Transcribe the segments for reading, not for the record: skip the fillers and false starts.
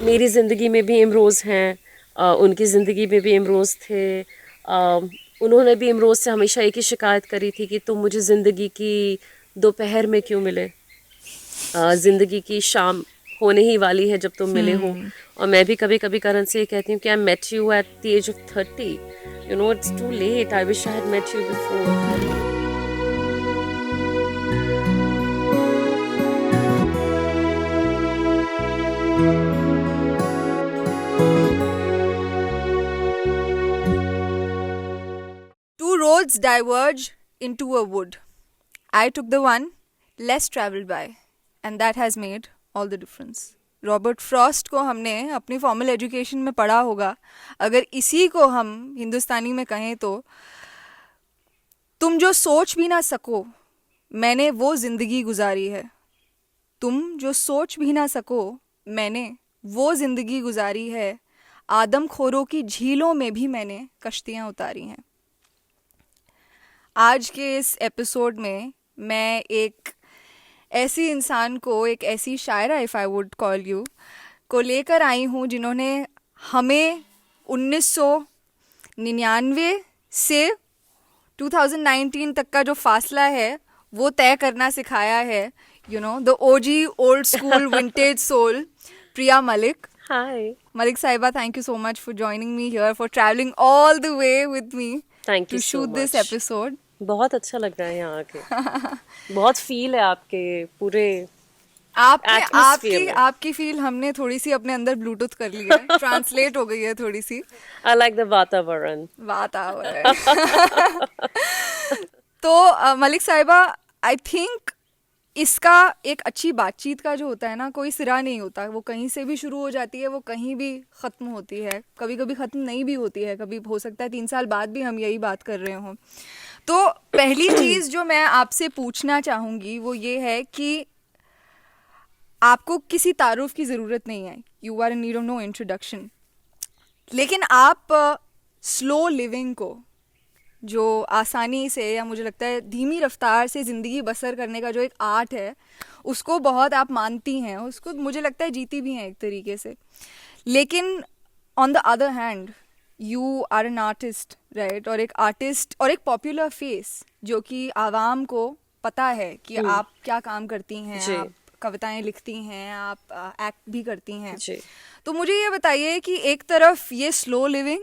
मेरी ज़िंदगी में भी इमरोज़ हैं, उनकी ज़िंदगी में भी इमरोज़ थे। उन्होंने भी इमरोज़ से हमेशा एक ही शिकायत करी थी कि तुम मुझे ज़िंदगी की दोपहर में क्यों मिले, ज़िंदगी की शाम होने ही वाली है जब तुम मिले हो। और मैं भी कभी कभी करण से ये कहती हूँ कि I met you at the age of 30, you know it's too late, I wish I had met you before. Two roads diverge into a wood. I took the one less traveled by, and that has made all the difference. Robert Frost को हमने अपनी formal education में पढ़ा होगा. अगर इसी को हम हिंदुस्तानी में कहें तो, तुम जो सोच भी ना सको मैंने वो जिंदगी गुजारी है. तुम जो सोच भी ना सको मैंने वो जिंदगी गुजारी है. आदमखोरों की झीलों में भी मैंने कश्तियाँ उतारी हैं. आज के इस एपिसोड में मैं एक ऐसी इंसान को, एक ऐसी शायरा, if I would call you, को लेकर आई हूँ जिन्होंने हमें 1999 से 2019 तक का जो फासला है वो तय करना सिखाया है. You know, the OG, old school, vintage soul, Priya Malik. Hi Malik Saiba, thank you so much for joining me here, for traveling all the way with me thank you to so shoot this much. episode. बहुत अच्छा लग रहा है यहाँ आके। बहुत feel है आपके पूरे आपकी Atmosphere में। आपकी फील हमने थोड़ी सी अपने अंदर ब्लूटूथ कर ली है, ट्रांसलेट हो गई है थोड़ी सी. आई लाइक द वातावरण। वातावरण. तो मलिक साहिबा, आई थिंक इसका एक अच्छी बातचीत का जो होता है ना, कोई सिरा नहीं होता. वो कहीं से भी शुरू हो जाती है, वो कहीं भी ख़त्म होती है, कभी कभी ख़त्म नहीं भी होती है. कभी हो सकता है 3 साल बाद भी हम यही बात कर रहे हों. तो पहली चीज़ जो मैं आपसे पूछना चाहूँगी वो ये है कि आपको किसी तारुफ की ज़रूरत नहीं है. You are in need of no introduction. लेकिन आप स्लो लिविंग को, जो आसानी से, या मुझे लगता है धीमी रफ्तार से ज़िंदगी बसर करने का जो एक आर्ट है, उसको बहुत आप मानती हैं, उसको मुझे लगता है जीती भी हैं एक तरीके से. लेकिन on the other hand you are an artist, right? और एक आर्टिस्ट और एक पॉपुलर फेस जो कि आवाम को पता है कि आप क्या काम करती हैं. जी। आप कविताएं लिखती हैं, आप एक्ट भी करती हैं. जी। तो मुझे ये बताइए कि एक तरफ ये स्लो लिविंग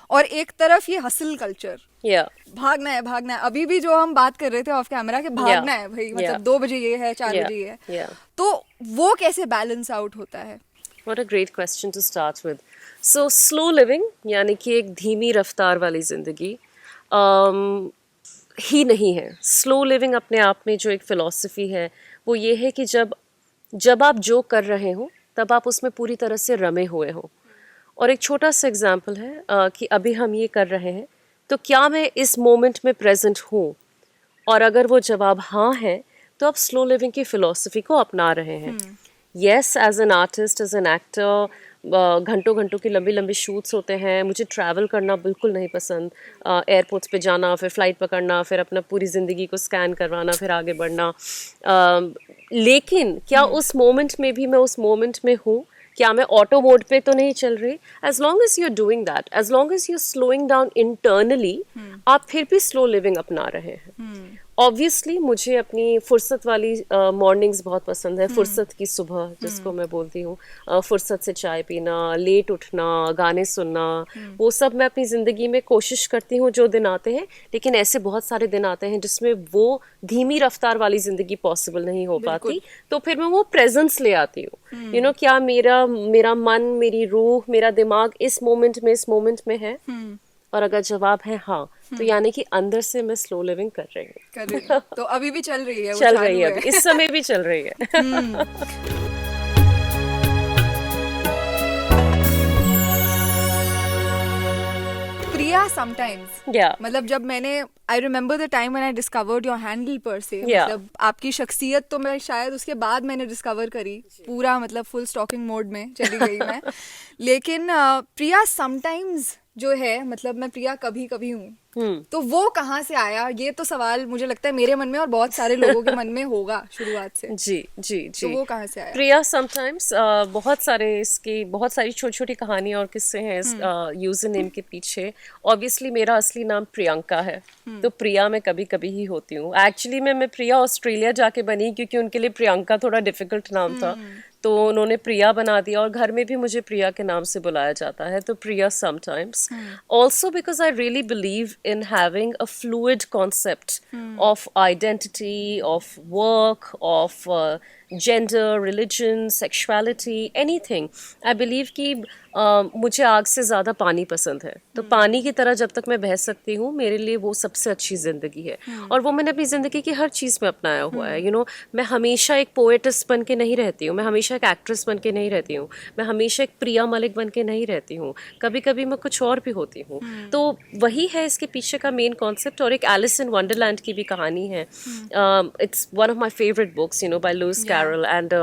और एक तरफ ये हसल कल्चर, या भागना है भागना है. अभी भी जो हम बात कर रहे थे ऑफ कैमरा के भागना है भाई, मतलब 2 बजे ये है, 4 बजे ये है. तो वो कैसे बैलेंस आउट होता है? What a great question to start with. So slow living यानी कि एक धीमी रफ्तार वाली ज़िंदगी ही नहीं है. स्लो लिविंग अपने आप में जो एक फ़िलॉसफी है वो ये है कि जब आप जो कर रहे हो तब आप उसमें पूरी तरह से रमे हुए हो. और एक छोटा सा एग्जांपल है कि अभी हम ये कर रहे हैं तो क्या मैं इस मोमेंट में प्रेजेंट हूँ, और अगर वो जवाब हाँ है तो आप स्लो लिविंग की फ़िलॉसफी को अपना रहे हैं. Yes, as an artist, as an actor, घंटों घंटों की लंबी लंबी शूट्स होते हैं. मुझे ट्रैवल करना बिल्कुल नहीं पसंद. एयरपोर्ट्स पे जाना, फिर फ़्लाइट पकड़ना, फिर अपना पूरी ज़िंदगी को स्कैन करवाना, फिर आगे बढ़ना. लेकिन क्या उस मोमेंट में भी मैं उस मोमेंट में हूँ? क्या मैं ऑटो मोड पे तो नहीं चल रही? As long as you are doing that, as long as you are slowing down internally, आप फिर भी स्लो लिविंग अपना रहे हैं. ऑब्वियसली मुझे अपनी फुर्सत वाली मॉर्निंग्स बहुत पसंद है. फुर्सत की सुबह जिसको मैं बोलती हूँ, फुर्सत से चाय पीना, लेट उठना, गाने सुनना, वो सब मैं अपनी ज़िंदगी में कोशिश करती हूँ जो दिन आते हैं. लेकिन ऐसे बहुत सारे दिन आते हैं जिसमें वो धीमी रफ्तार वाली ज़िंदगी पॉसिबल नहीं हो पाती. तो फिर मैं वो प्रेजेंस ले आती हूँ. यू नो, क्या मेरा मन, मेरी रूह, मेरा दिमाग इस मोमेंट में है? और अगर जवाब है हाँ, तो यानी कि अंदर से मैं स्लो लिविंग कर रही हूँ. तो अभी भी चल रही है, वो चल चालू रही है, अभी इस समय भी चल रही है. प्रिया, समटाइम्स, Yeah. मतलब जब मैंने, I remember the time when I discovered your handle पर से, Yeah. मतलब आपकी शख्सियत तो मैं शायद उसके बाद मैंने डिस्कवर करी पूरा, मतलब फुल स्टॉकिंग मोड में चली गई मैं. लेकिन प्रिया, समटाइम्स जो है, मतलब मैं प्रिया कभी कभी हूँ, तो वो कहाँ से आया? ये तो सवाल मुझे लगता है मेरे मन में और बहुत सारे लोगों के मन में होगा शुरुआत से। जी जी तो जी। वो कहाँ से आया? प्रिया समटाइम्स बहुत सारे इसकी बहुत सारी छोटी छोटी कहानियां और किस्से हैं इस यूजर नेम के पीछे। ऑब्वियसली मेरा असली नाम प्रियंका है, तो प्रिया मैं कभी कभी ही होती हूँ। एक्चुअली मैं प्रिया ऑस्ट्रेलिया जाके बनी क्योंकि उनके लिए प्रियंका थोड़ा डिफिकल्ट नाम था, तो उन्होंने प्रिया बना दिया और घर में भी मुझे प्रिया के नाम से बुलाया जाता है, तो Priya sometimes. Also because I really believe in having a fluid concept of identity, of work, of gender, religion, sexuality, anything. I believe कि मुझे आग से ज़्यादा पानी पसंद है, तो पानी की तरह जब तक मैं बह सकती हूँ मेरे लिए वो सबसे अच्छी ज़िंदगी है। और वो मैंने अपनी ज़िंदगी की हर चीज़ में अपनाया हुआ है। यू नो, मैं हमेशा एक पोएटिस बन के नहीं रहती हूँ, मैं हमेशा एक एक्ट्रेस बन के नहीं रहती हूँ, मैं हमेशा एक प्रिया मलिक बन के नहीं रहती हूँ, कभी कभी मैं कुछ और भी होती हूँ। तो वही है इसके पीछे का मेन कॉन्सेप्ट। और एक एलिस इन वंडरलैंड की भी कहानी है। It's one of my favourite books, you know, by Lewis Carroll. And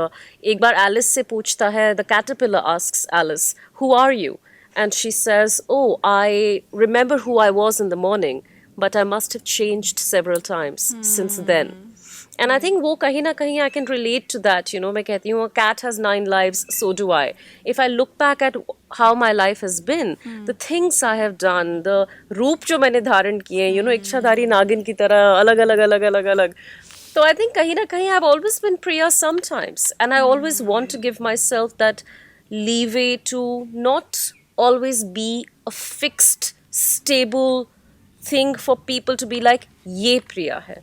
एक बार एलिस से पूछता है, the caterpillar asks Alice, who are you? And she says, oh, I remember who I was in the morning, but I must have changed several times since then. And I think वो कहीं ना कहीं I can relate to that, you know. मैं कहती हूँ, a cat has 9 lives, so do I. If I look back at how my life has been, the things I have done, the रूप जो मैंने धारण किए, you know, इच्छाधारी नागिन की तरह अलग अलग अलग अलग अलग। So I think कहीं ना कहीं I've always been Priya sometimes, and I always want to give myself that leeway to not always be a fixed, stable thing for people to be like, ये प्रिया है,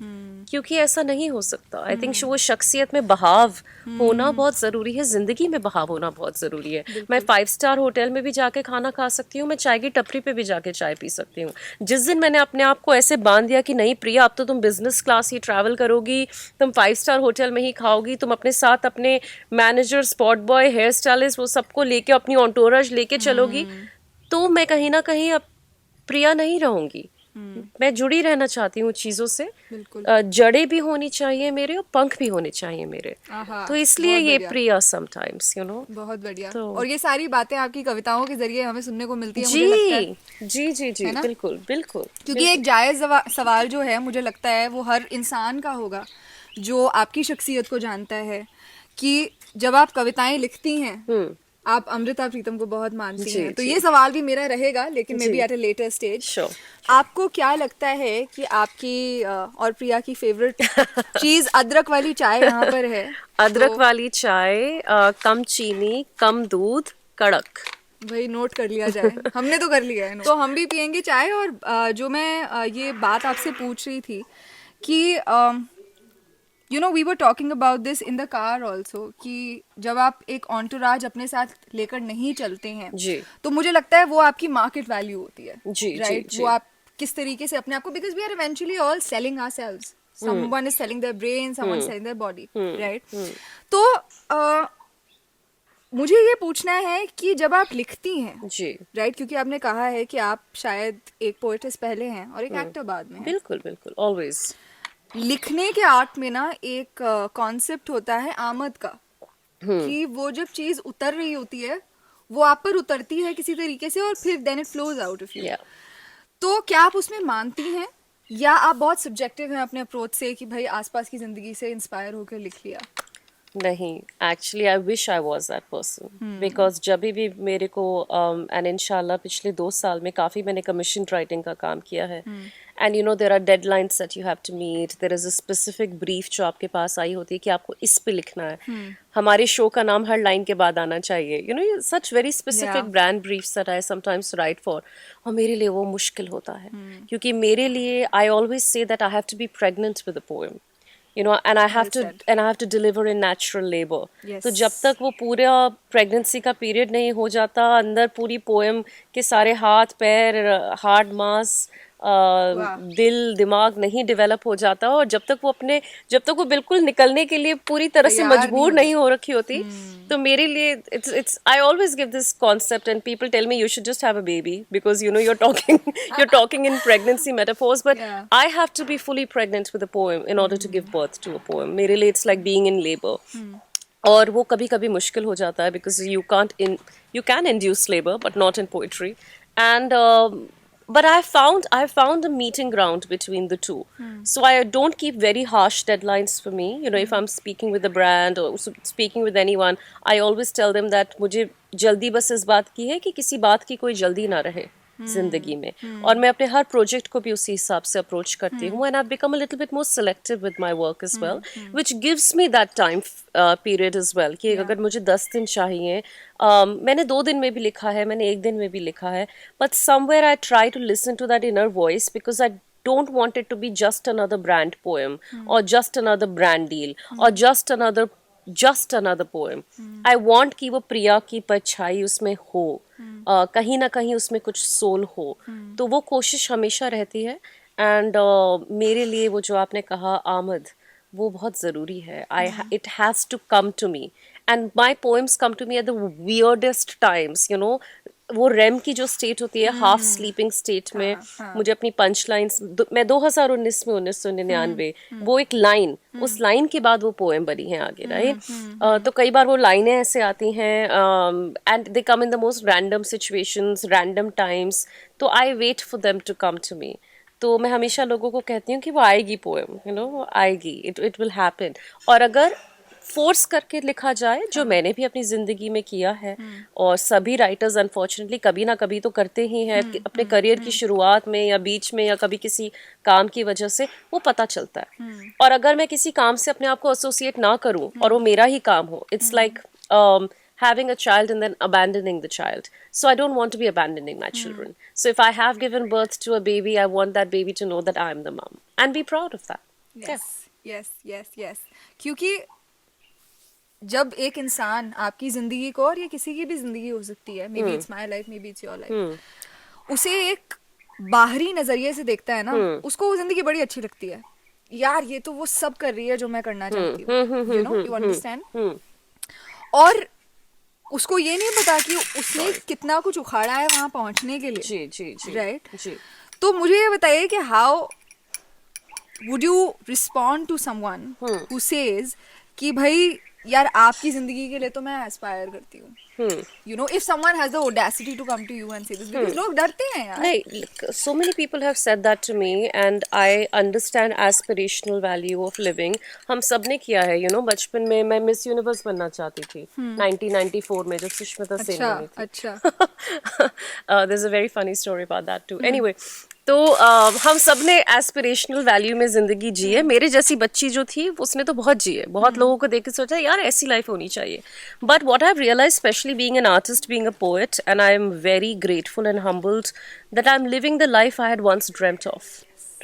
क्योंकि ऐसा नहीं हो सकता। आई थिंक वो शख्सियत में बहाव होना बहुत ज़रूरी है, ज़िंदगी में बहाव होना बहुत ज़रूरी है। मैं 5 स्टार होटल में भी जाके खाना खा सकती हूँ, मैं चाय की टपरी पे भी जाके चाय पी सकती हूँ। जिस दिन मैंने अपने आप को ऐसे बांध दिया कि नहीं प्रिया, अब तो तुम बिजनेस क्लास ही ट्रैवल करोगी, तुम 5 स्टार होटल में ही खाओगी, तुम अपने साथ अपने manager, spot boy, hair stylist, वो सबको लेके अपनी ऑन्टोराज लेके चलोगी, तो मैं कहीं ना कहीं अब प्रिया नहीं रहूँगी। मैं जुड़ी रहना चाहती हूँ चीज़ों से। जड़ें भी होनी चाहिए मेरे और पंख भी होने चाहिए मेरे, तो इसलिए ये प्रिया समटाइम्स, यू नो। बहुत बढ़िया। तो और ये सारी बातें आपकी कविताओं के जरिए हमें सुनने को मिलती है, जी मुझे लगता है। जी जी जी, बिल्कुल बिल्कुल। क्योंकि एक जायज सवाल जो है, मुझे लगता है वो हर इंसान का होगा जो आपकी शख्सियत को जानता है, कि जब आप कविताएं लिखती हैं, आप अमृता प्रीतम को बहुत मानती हैं, तो ये सवाल भी मेरा रहेगा, लेकिन may be at a later stage. आपको क्या लगता है कि आपकी और प्रिया की फेवरेट चीज अदरक वाली चाय यहाँ पर है? अदरक वाली चाय, कम चीनी, कम दूध, कड़क। भाई नोट कर लिया जाए, हमने तो कर लिया है। तो हम भी पियेंगे चाय। और जो मैं ये बात आपसे पूछ रही थी कि you know, we were talking about this in the car also, कि जब आप एक ऑन्टोराज अपने साथ लेकर नहीं चलते हैं जी, तो मुझे लगता है वो आपकी मार्केट वैल्यू होती है, जी, राइट? जी, वो आप किस तरीके से अपने आप को, because we are eventually all selling ourselves, someone is selling their brain, someone selling their body, right? तो मुझे ये पूछना है कि जब आप लिखती हैं, जी, राइट, क्योंकि आपने कहा है कि आप शायद एक पोएटिस पहले हैं और एक एक्टर बाद में हैं। बिल्कुल बिल्कुल, ऑलवेज। लिखने के आर्ट में ना एक कॉन्सेप्ट होता है आमद का, कि वो जब चीज उतर रही होती है वो आप पर उतरती है किसी तरीके से, और फिर then it flows out of you. तो क्या आप उसमें मानती हैं, या आप बहुत सब्जेक्टिव हैं अपने अप्रोच से कि भाई आसपास की जिंदगी से इंस्पायर होकर लिख लिया? नहीं, actually I wish I was that person, because जब भी मेरे को एंड इंशाल्लाह पिछले 2 साल में काफ़ी मैंने कमीशन राइटिंग का काम किया है, and you know there are deadlines that you have to meet, there is a specific brief जो आपके पास आई होती है कि आपको इस पे लिखना है, हमारे शो का नाम हर लाइन के बाद आना चाहिए, you know, such very specific brand briefs that I sometimes right for. और मेरे लिए वो मुश्किल होता है, क्योंकि मेरे लिए I always say that I have to be pregnant with a poem, you know, and I have to deliver in natural labor. तो जब तक वो पूरा प्रेगनेंसी का पीरियड नहीं हो जाता, अंदर पूरी पोएम के सारे हाथ पैर, हार्ड मास, दिल दिमाग नहीं डेवलप हो जाता, और जब तक वो बिल्कुल निकलने के लिए पूरी तरह से मजबूर नहीं हो रखी होती, तो मेरे लिए it's I always give this concept and people tell me you should just have a baby because you know you're talking in pregnancy metaphors, but I have to be fully pregnant with a poem in order to give birth to a poem. मेरे लिए it's like being in labor. और वो कभी कभी मुश्किल हो जाता है because you can induce labor but not in poetry. and but I found a meeting ground between the two. So I don't keep very harsh deadlines for me. You know, if I'm speaking with a brand or speaking with anyone, I always tell them that मुझे जल्दी बस इस बात की है कि किसी बात की कोई जल्दी ना रहे जिंदगी में, और मैं अपने हर प्रोजेक्ट को भी उसी हिसाब से अप्रोच करती हूँ. And I become a little bit more selective with my work as well, which gives me that time period as well कि अगर मुझे 10 दिन चाहिए, मैंने 2 दिन में भी लिखा है, मैंने 1 दिन में भी लिखा है, but somewhere I try to listen to that inner voice because I don't want it to be just another brand poem or just another brand deal or just another poem. I want कि वो प्रिया की परछाई उसमें हो, कहीं ना कहीं उसमें कुछ सोल हो. तो वो कोशिश हमेशा रहती है. एंड मेरे लिए वो जो आपने कहा आमद, वो बहुत ज़रूरी है. It has to come to me, and my poems come to me at the weirdest times, you know. वो रेम की जो स्टेट होती है, हाफ स्लीपिंग स्टेट में, मुझे अपनी पंच लाइन्स, मैं 2019 में 1999, वो एक लाइन, उस लाइन के बाद वो पोएम बनी है आगे, राइट. तो कई बार वो लाइनें ऐसे आती हैं and they come in the most random situations, random times. तो I wait for them to come to me. तो मैं हमेशा लोगों को कहती हूँ कि वो आएगी पोएम, यू नो, आएगी, इट विल हैपन. और अगर फोर्स करके लिखा जाए, जो मैंने भी अपनी ज़िंदगी में किया है, और सभी राइटर्स अनफॉर्चुनेटली कभी ना कभी तो करते ही हैं अपने करियर की शुरुआत में या बीच में या कभी किसी काम की वजह से, वो पता चलता है. और अगर मैं किसी काम से अपने आप को एसोसिएट ना करूं और वो मेरा ही काम हो, it's like having a child and then abandoning the child. So I don't want to be abandoning my children. So if I have given birth to a baby, I want that baby to know that I am the mom and be proud of that. Yes. क्योंकि जब एक इंसान आपकी जिंदगी को, और ये किसी की भी जिंदगी हो सकती है, may be it's my life, may be it's your life, उसे एक बाहरी नजरिए से देखता है ना, उसको वो जिंदगी बड़ी अच्छी लगती है. यार ये तो वो सब कर रही है जो मैं करना चाहती हूँ, यू नो, यू अंडरस्टैंड. और उसको ये नहीं पता कि उसने कितना कुछ उखाड़ा है वहां पहुंचने के लिए. जी, राइट. तो मुझे ये बताइए कि how would you respond to someone who says कि भाई यार आपकी जिंदगी के लिए तो मैं एस्पायर करती हूँ, you know, if someone has the audacity to come to you and say this, because लोग डरते हैं यार. नहीं, so many people have said that to me and I understand aspirational value of living. हम सब ने किया है, you know. बचपन में मैं मिस यूनिवर्स बनना चाहती थी 1994 में, जब सुष्मिता सेन बनी थी. अच्छा. There's a very funny story about that too. Anyway, तो हम सब ने एस्पिरेशनल वैल्यू में ज़िंदगी जी है. मेरे जैसी बच्ची जो थी उसने तो बहुत जी है, बहुत लोगों को देख के सोचा यार ऐसी लाइफ होनी चाहिए. But what I have realised, specially being an artist, being a poet, and I am very grateful and humbled that I am living the life I had once dreamed of,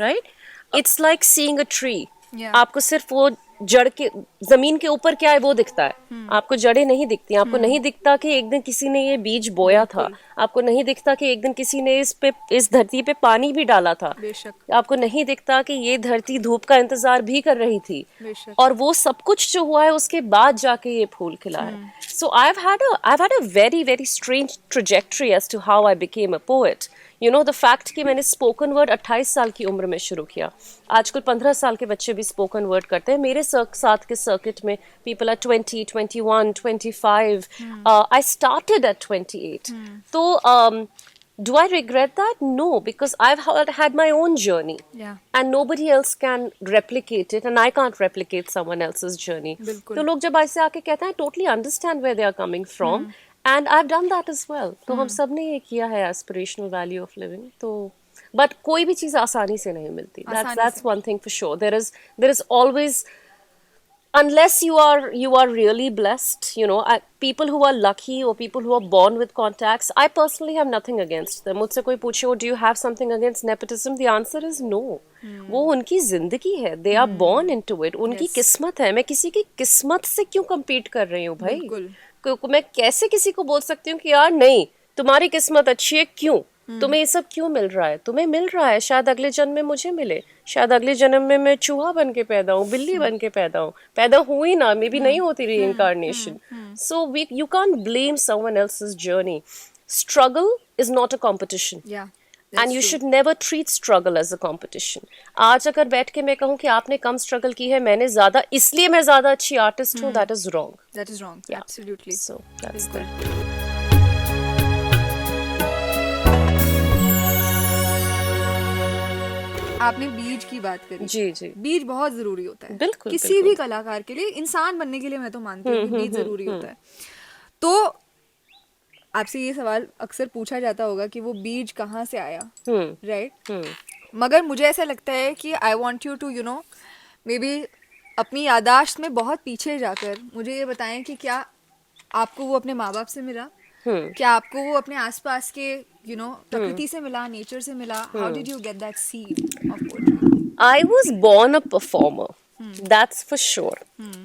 right. It's like seeing a tree. आपको सिर्फ वो जड़ के, जमीन के ऊपर क्या है वो दिखता है, आपको जड़ें नहीं दिखती. आपको नहीं दिखता कि एक दिन किसी ने ये बीज बोया था, आपको नहीं दिखता कि एक दिन किसी ने इस धरती पे पानी भी डाला था, आपको नहीं दिखता कि ये धरती धूप का इंतजार भी कर रही थी, और वो सब कुछ जो हुआ है उसके बाद जाके ये फूल खिला है. So I have had a very very strange trajectory as to how I became a poet. You know, the fact कि मैंने स्पोकन वर्ड 28 साल की उम्र में शुरू किया. आजकल 15 साल के बच्चे भी स्पोकन वर्ड करते हैं. मेरे साथ के सर्किट में people are 20, 21, 25. I started at 28. तो do I regret that? No, because I've had my own journey. And nobody else can replicate it, and I can't replicate someone else's journey. तो लोग जब ऐसे आके कहते हैं, I totally understand where they are coming from. And I've done that as well. तो हम सब ने ये किया है, aspirational value of living. तो but कोई भी चीज़ आसानी से नहीं मिलती. That's one thing for sure. There is always, unless you are really blessed, you know, people who are lucky or people who are born with contacts, I personally have nothing against them. मुझसे कोई पूछे, oh, do you have something against nepotism? The answer is no. वो उनकी जिंदगी है. They are born into it. उनकी किस्मत है. मैं किसी की किस्मत से क्यों compete कर रही हूँ भाई? मैं कैसे किसी को बोल सकती हूँ कि यार नहीं, तुम्हारी किस्मत अच्छी है, क्यों तुम्हें ये सब क्यों मिल रहा है? तुम्हें मिल रहा है, शायद अगले जन्म में मुझे मिले, शायद अगले जन्म में मैं चूहा बन के पैदा हूँ, बिल्ली बन के पैदा हुई ना, मे बी नहीं होती reincarnation. So you can't blame someone else's journey. Struggle is not a competition. And you should never treat struggle as a competition. आज अगर बैठ के मैं कहूँ कि आपने कम स्ट्रगल की है, मैंने ज्यादा, इसलिए मैं ज्यादा अच्छी आर्टिस्ट हूँ, that is wrong. That is wrong. Absolutely. So that's good. आपने बीज की बात करी, जी जी बीज बहुत जरूरी होता है बिल्कुल, किसी बिल्कुल। भी कलाकार के लिए, इंसान बनने के लिए मैं तो मानती हूँ कि बीज जरूरी होता है। तो आपसे ये सवाल अक्सर पूछा जाता होगा कि वो बीज कहाँ से आया, राइट? मगर मुझे ऐसा लगता है कि I want you to maybe अपनी यादाश्त में बहुत पीछे जाकर मुझे ये बताएं कि क्या आपको वो अपने माँ बाप से मिला, क्या आपको वो अपने आसपास के प्रकृति से मिला, नेचर से मिला? How did you get that seed of poetry? I was born a performer. That's for sure.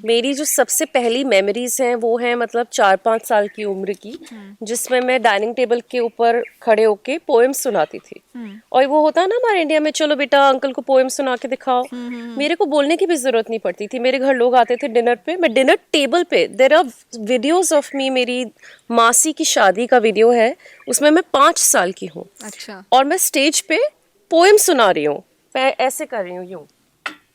मेरी जो सबसे पहली मेमोरीज हैं वो हैं मतलब 4-5 साल की उम्र की, जिसमें मैं डाइनिंग टेबल के ऊपर खड़े होके पोएम सुनाती थी। और वो होता है ना हमारे इंडिया में, चलो बेटा अंकल को पोएम सुना के दिखाओ। मेरे को बोलने की भी जरूरत नहीं पड़ती थी। मेरे घर लोग आते थे डिनर पे, मैं डिनर टेबल पे, there are videos of me, मेरी मासी की शादी का वीडियो है, उसमें मैं 5 साल की हूँ। अच्छा। और मैं स्टेज पे पोएम सुना रही हूँ, मैं ऐसे कर रही हूँ यूं,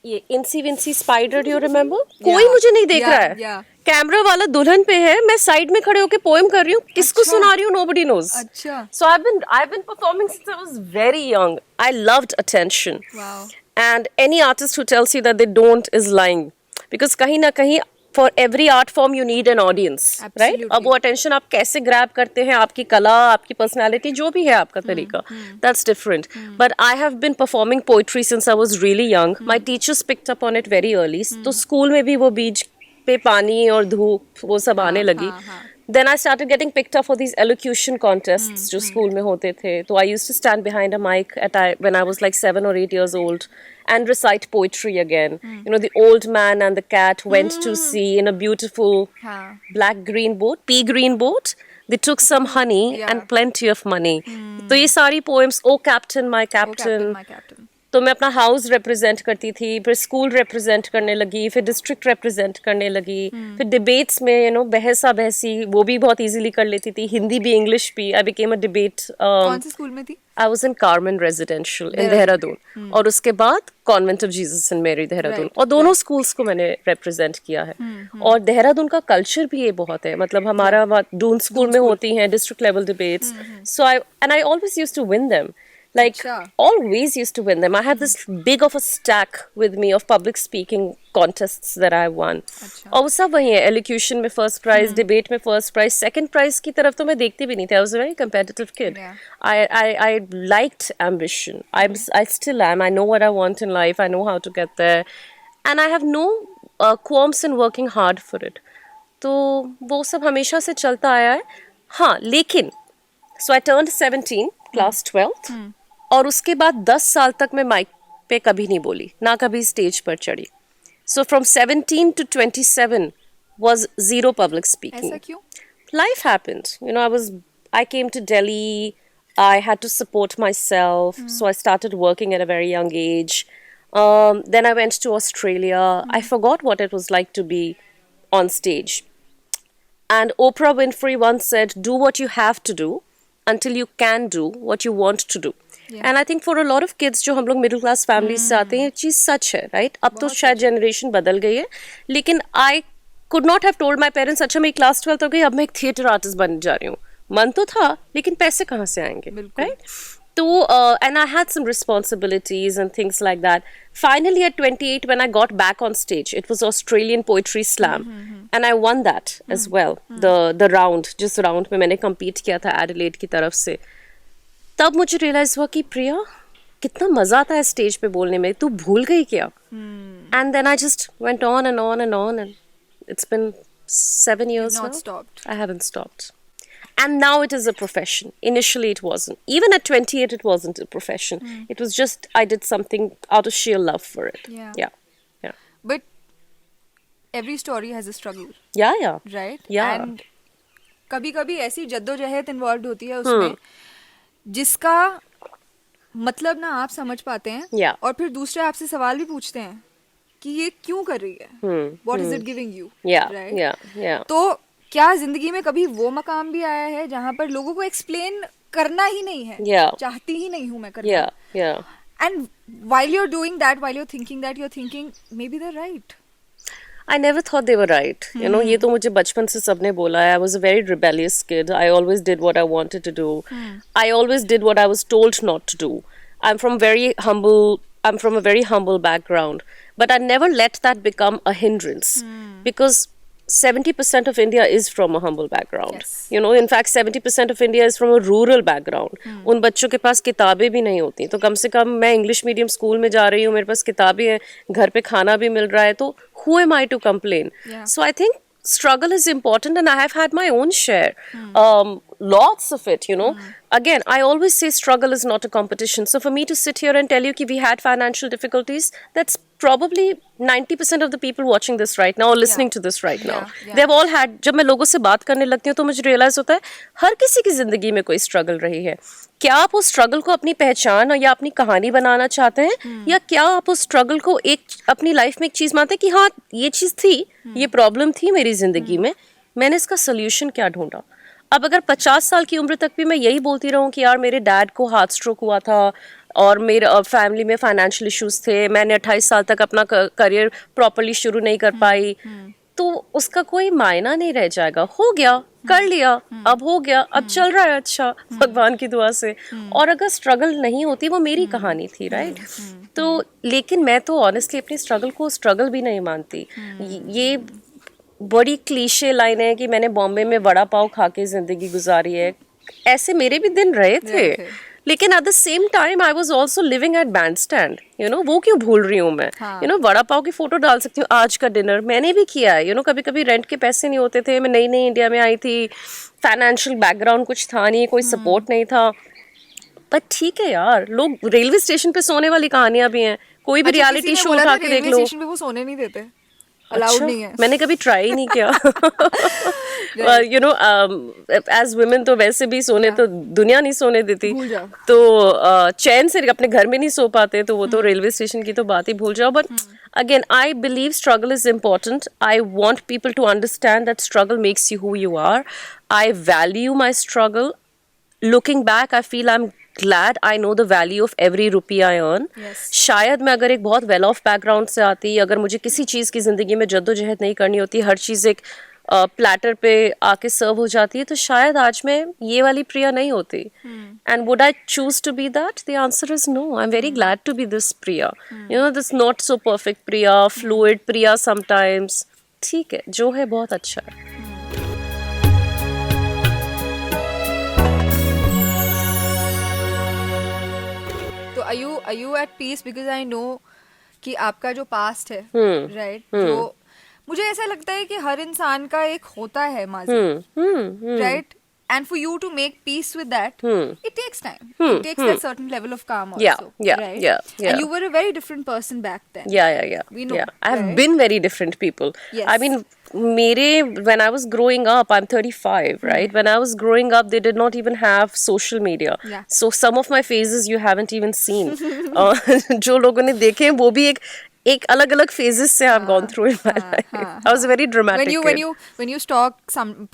ये इंसी विंसी स्पाइडर, यू रिमेम्बर? कोई मुझे नहीं देख रहा है, कैमरा वाला दुल्हन पे है, मैं साइड में खड़े होके पोएम कर रही हूँ, किसको सुना रही हूँ, nobody knows. अच्छा। So I've been performing since I was very young. I loved attention. Wow. And any artist who tells you that they don't is lying, because कहीं ना कहीं for every art form you need an audience, right? अब वो attention आप कैसे grab करते हैं, आपकी कला, आपकी personality, जो भी है आपका तरीका, that's different. But I have been performing poetry since I was really young. My teachers picked up on it very early. तो स्कूल में भी वो बीज पे पानी और धूप वो सब आने लगी. Then I started getting picked up for these elocution contests जो स्कूल में होते थे. तो I used to stand behind a mic when I was like 7 or 8 years old and recite poetry again. You know, the old man and the cat went to sea in a beautiful black green boat, pea green boat. They took some honey and plenty of money. तो ये सारी poems, Oh Captain, my captain. तो मैं अपना house represent करती थी, फिर school represent करने लगी, फिर डिस्ट्रिक्ट रिप्रेजेंट करने लगी, फिर डिबेट्स में बहसा बहसी वो भी बहुत इजीली कर लेती थी, हिंदी भी इंग्लिश भी. I became a debate. कौन से स्कूल में थी? I was in Carmen residential in Dehradun, और उसके बाद कॉन्वेंट ऑफ जीसस इन मेरी देहरादून, और दोनों स्कूल्स को मैंने रिप्रेजेंट किया है. और देहरादून का कल्चर भी ये बहुत है, मतलब हमारा दून स्कूल में होती हैं district level debates. So I always used to win them. Like, always used to win them. I had this big of a stack with me of public speaking contests that I won. और वो सब वही है, elocution में first prize, debate में first prize, second prize की तरफ तो मैं देखती भी नहीं थी. I was a very competitive kid. I liked ambition. I still am. I know what I want in life. I know how to get there. And I have no qualms in working hard for it. तो वो सब हमेशा से चलता आया है. हाँ, लेकिन so I turned 17, class 12th. और उसके बाद 10 साल तक मैं माइक पे कभी नहीं बोली, ना कभी स्टेज पर चढ़ी. So from 17 to 27 was zero public speaking. ऐसा क्यों? Life happened. You know, I came to Delhi. I had to support myself. So I started working at a very young age. Then I went to Australia. I forgot what it was like to be on stage. And Oprah Winfrey once said, do what you have to do until you can do what you want to do. And I think for a lot of kids जो हम लोग middle class families से आते हैं, चीज़ सच है, right? अब तो शायद जनरेशन बदल गई है, लेकिन I could not have told my parents, अच्छा मेरी क्लास 12 हो गई, अब मैं एक थिएटर आर्टिस्ट बन जा रही हूँ. मन तो था, लेकिन पैसे कहाँ से आएंगे, राइट? तो and I had some responsibilities and things like that. Finally at 28 when I got back on stage, it was Australian Poetry Slam and I won that as well. The round, जिस round में मैंने compete किया था Adelaide की तरफ से, तब मुझे रियलाइज हुआ कि प्रिया कितना मजा आता है स्टेज पे बोलने में, तू भूल गई क्या? And then I just went on and on and on and it's been 7 years now. I haven't stopped. And now it is a profession. Initially it wasn't. Even at 28 it wasn't a profession. It was just I did something out of sheer love for it. Yeah. But every story has a struggle. Yeah. Right? Yeah. And कभी-कभी ऐसी जद्दोजहद involve होती है उसमें जिसका मतलब ना आप समझ पाते हैं, और फिर दूसरे आपसे सवाल भी पूछते हैं कि ये क्यों कर रही है, what is it giving you, right? तो क्या जिंदगी में कभी वो मकाम भी आया है जहां पर लोगों को एक्सप्लेन करना ही नहीं है, चाहती ही नहीं हूं मैं करना, and while you are doing that, while you are thinking that, you are thinking maybe they right? I never thought they were right. You know, ये तो मुझे बचपन से सबने बोला है. I was a very rebellious kid. I always did what I wanted to do. I always did what I was told not to do. I'm from very humble I'm from a very humble background, but I never let that become a hindrance because 70% of India is from a humble background. Yes. You know, in fact, 70% of India is from a rural background. उन बच्चों के पास किताबें भी नहीं होती, तो कम से कम मैं इंग्लिश मीडियम स्कूल में जा रही हूँ, मेरे पास किताबें हैं, घर पे खाना भी मिल रहा है, तो who am I to complain? Yeah. So I think struggle is important, and I have had my own share. Lots of it, you know. Again, I always say struggle is not a competition. So for me to sit here and tell you that we had financial difficulties, that's probably 90% of the people watching this right now or listening Yeah. to this right now. Yeah. They've all had. जब मैं लोगों से बात करने लगती हूँ तो मुझे रियलाइज होता है हर किसी की जिंदगी में कोई स्ट्रगल रही है. क्या आप उस स्ट्रगल को अपनी पहचान या अपनी कहानी बनाना चाहते हैं, या क्या आप उस स्ट्रगल को एक अपनी लाइफ में एक चीज मानते हैं कि हाँ ये चीज थी, ये प्रॉब्लम थी मेरी जिंदगी में, मैंने इसका सोल्यूशन क्या ढूंढा. अब अगर 50 साल की उम्र तक भी मैं यही बोलती रहूं कि यार मेरे डैड को हार्ट स्ट्रोक हुआ था और मेरे फैमिली में फाइनेंशियल इश्यूज थे, मैंने 28 साल तक अपना करियर प्रॉपर्ली शुरू नहीं कर पाई, तो उसका कोई मायना नहीं रह जाएगा. हो गया, कर लिया, अब हो गया, अब चल रहा है अच्छा भगवान की दुआ से. और अगर स्ट्रगल नहीं होती, वो मेरी कहानी थी, राइट. तो लेकिन मैं तो ऑनेस्टली अपनी स्ट्रगल को स्ट्रगल भी नहीं मानती. ये बड़ी क्लीशे लाइन है कि मैंने बॉम्बे में वड़ा पाव खा के जिंदगी गुजारी है. ऐसे मेरे भी दिन रहे थे, लेकिन at the same time I was also living at band stand. You know, वो क्यों भूल रही हूँ मैं. यू नो, वड़ा पाव की फोटो डाल सकती हूँ, आज का डिनर मैंने भी किया है. यू नो, कभी कभी रेंट के पैसे नहीं होते थे, मैं नई नई इंडिया में आई थी, फाइनेंशियल बैकग्राउंड कुछ था नहीं, कोई सपोर्ट नहीं था. पर ठीक है यार, लोग रेलवे स्टेशन पे सोने वाली कहानियां भी हैं. कोई भी रियलिटी शो उठा के देख लो. स्टेशन पे वो सोने नहीं देते, अलाउड नहीं है. मैंने कभी ट्राई ही नहीं किया. यू नो, एज वुमेन तो वैसे भी सोने तो दुनिया नहीं सोने देती, भूल जाओ. तो चैन से अपने घर में नहीं सो पाते, तो वो तो रेलवे स्टेशन की तो बात ही भूल जाओ. But again, I believe struggle is important. I want people to understand that struggle makes you who you are. I value my struggle. Looking back, I feel I'm glad I know the value of every rupee I earn. Yes. शायद मैं अगर एक बहुत well of background से आती, अगर मुझे किसी चीज़ की ज़िंदगी में जद्दोजहद नहीं करनी होती, हर चीज़ एक प्लेटर पे आके सर्व हो जाती है, तो शायद आज मैं ये वाली प्रिया नहीं होती. And would I choose to be that? The answer is no. I am very glad to be this Priya. You know, this not so perfect Priya, fluid Priya sometimes. ठीक है, जो है बहुत अच्छा है. तो are you at peace? Because I know कि आपका जो पास्ट है, राइट, जो मुझे ऐसा लगता है कि हर इंसान का एक होता है माजी, right, and for you to make peace with that, it takes time. It takes that certain level of calm also. Right? And you were a very different person back then. Yeah. We know. Yeah. I have been very different people. Yes. I mean, when I was growing up, I'm 35, right? When I was growing up, they did not even have social media. Yeah. So some of my phases you haven't even seen. जो लोगों ने देखे हैं, वो भी एक अलग-अलग phases से I've gone through in my life. I was a very dramatic kid. When you stalk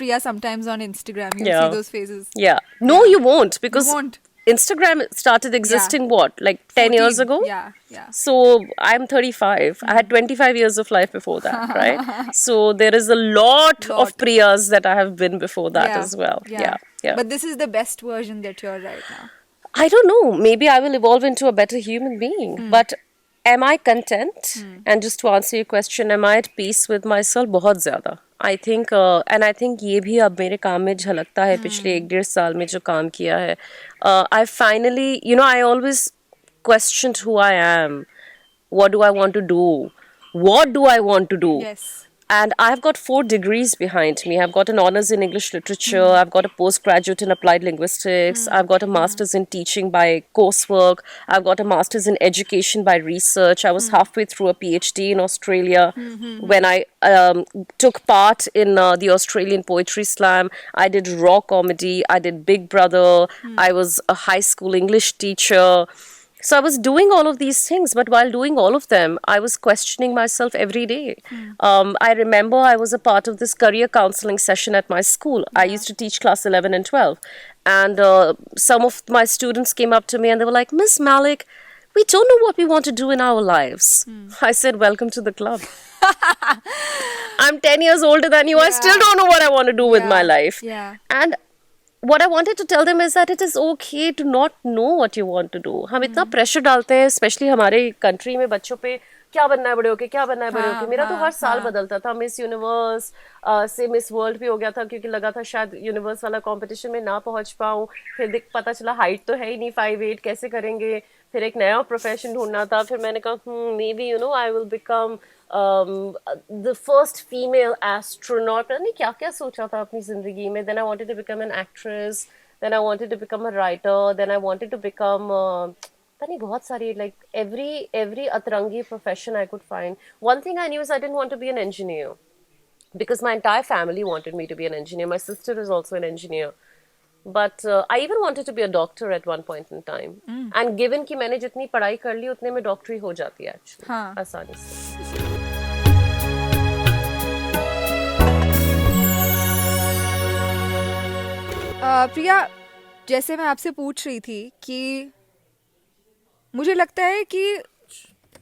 Priya sometimes on Instagram, you see those phases. Yeah. No, you won't, because You won't. Instagram started existing like 10 years ago? Yeah. So I'm 35. I had 25 years of life before that, right? So there is a lot of Priyas that I have been before that as well. Yeah. But this is the best version that you're right now. I don't know. Maybe I will evolve into a better human being. But am I content? And just to answer your question, am I at peace with myself? बहुत ज़्यादा. I think, and I think ये भी अब मेरे काम में झलकता है पिछले 1-1.5 साल में जो काम किया है. I finally, you know, I always questioned who I am. What do I want to do? What do I want to do? Yes. And I've got 4 degrees behind me. I've got an honors in English literature. I've got a postgraduate in applied linguistics. I've got a master's in teaching by coursework. I've got a master's in education by research. I was halfway through a PhD in Australia when I took part in the Australian Poetry Slam. I did raw comedy. I did Big Brother. I was a high school English teacher. So I was doing all of these things, but while doing all of them, I was questioning myself every day. I remember I was a part of this career counseling session at my school. I used to teach class 11 and 12. And some of my students came up to me and they were like, Miss Malik, we don't know what we want to do in our lives. I said, welcome to the club. I'm 10 years older than you. I still don't know what I want to do with my life. Yeah. And what I wanted to tell them is that it is okay to not know what you want to do. हम इतना pressure डालते हैं specially हमारे country में बच्चों पे, क्या बनना है बड़े होके, क्या बनना है बड़े होके. मेरा तो हर साल बदलता था. मिस यूनिवर्स से मिस वर्ल्ड भी हो गया था क्योंकि लगा था शायद यूनिवर्स वाला कंपटीशन में ना पहुंच पाऊं. फिर पता चला हाइट तो है ही नहीं 5'8", कैसे करेंगे. फिर एक नया प्रोफेशन ढूंढना था. फिर मैंने कहा may be you know I will become the first female astronaut. पता नहीं क्या क्या सोचा था अपनी जिंदगी में. Then I wanted to become an actress. Then I wanted to become a writer. Then I wanted to become पता नहीं बहुत सारी, like every अतरंगी profession I could find. One thing I knew is I didn't want to be an engineer because my entire family wanted me to be an engineer. My sister is also an engineer. But I even wanted to be a doctor at one point in time. And given कि मैंने जितनी पढ़ाई कर ली उतने में डॉक्टरी हो जाती है actually, आसानी से. प्रिया, जैसे मैं आपसे पूछ रही थी कि मुझे लगता है कि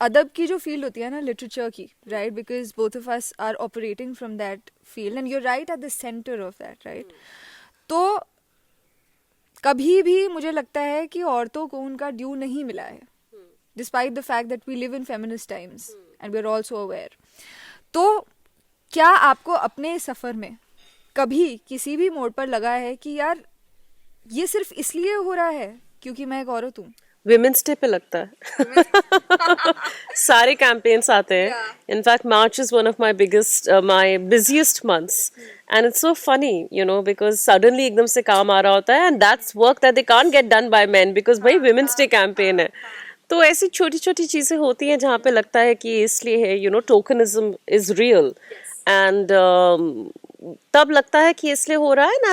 अदब की जो फील्ड होती है ना, लिटरेचर की, right, because both of us are operating from that field and you are right at the centre of that, right. तो कभी भी मुझे लगता है कि औरतों को उनका ड्यू नहीं मिला है, despite the fact that we live in feminist times and we are also aware. तो क्या आपको अपने सफ़र में कभी किसी भी मोड़ पर लगा है कि यार ये सिर्फ इसलिए हो रहा है क्योंकि मैं एक औरत हूँ? विमेंस डे पे लगता है. सारे कैंपेन्स आते हैं. In fact March is one of my busiest months and it's so funny you know because suddenly एकदम से काम आ रहा होता है and that's work that they can't get done by main because भाई विमेंस डे कैंपेन है. तो ऐसी छोटी छोटी चीजें होती हैं जहाँ पे लगता है कि इसलिए है, you no, tokenism is real. And तब लगता है कि इसलिए हो रहा है. And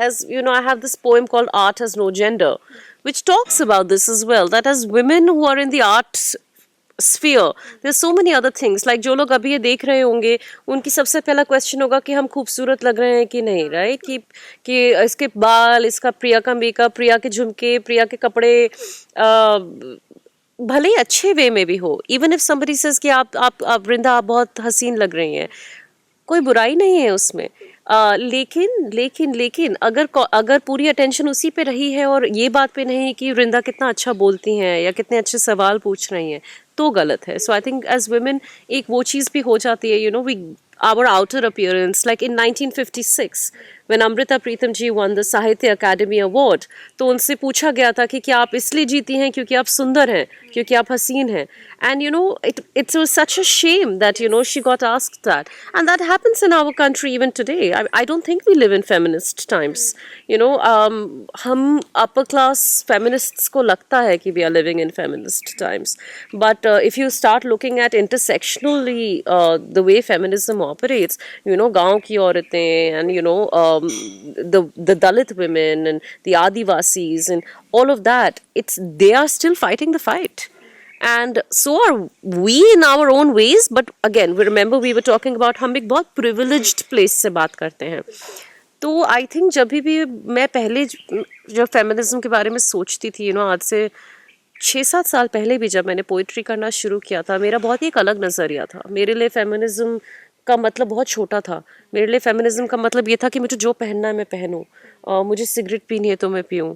as you know, I have this poem called Art Has No Gender, which talks about this as well, that as women who are in the art sphere, there's so many other things. Like जो लोग अभी ये देख रहे होंगे उनकी सबसे पहला क्वेश्चन होगा कि हम खूबसूरत लग रहे हैं कि नहीं, राइट. कि इसके बाल, इसका प्रिया का मेकअप, प्रिया के झुमके, प्रिया के कपड़े भले ही अच्छे वे में भी हो. इवन इफ somebody says कि आप वृंदा आप बहुत हसीन लग रही हैं, कोई बुराई नहीं है उसमें. लेकिन अगर पूरी अटेंशन उसी पे रही है और ये बात पे नहीं कि वृंदा कितना अच्छा बोलती हैं या कितने अच्छे सवाल पूछ रही हैं, तो गलत है. So I think as women एक वो चीज़ भी हो जाती है, you know, we our outer appearance, like in 1956 when Amrita Pritam ji won the Sahitya Academy Award, तो उनसे पूछा गया था कि क्या आप इसलिए जीती हैं क्योंकि आप सुंदर हैं, क्योंकि आप हसीन हैं. And you know, it was such a shame that, you know, she got asked that. And that happens in our country even today. I don't think we live in feminist times. You know, हम upper class feminists को लगता है कि we are living in feminist times. But if you start looking at intersectionally the way feminism operates, you know, गांव की औरतें and, you know, the Dalit women and the Adivasis and all of that, they are still fighting the fight. And so are we in our own ways. But again, we remember we were talking about हम एक बहुत privileged place से बात करते हैं. तो I think जब भी मैं पहले जब फेमिनिज्म के बारे में सोचती थी, you know, आज से 6-7 साल पहले भी जब मैंने पोइट्री करना शुरू किया था, मेरा बहुत ही एक अलग नज़रिया था. मेरे लिए फेमिनिज्म का मतलब बहुत छोटा था. मेरे लिए फेमिनिज्म का मतलब ये था कि मुझे जो पहनना है मैं पहनूं, मुझे सिगरेट पीनी है तो मैं पीऊं.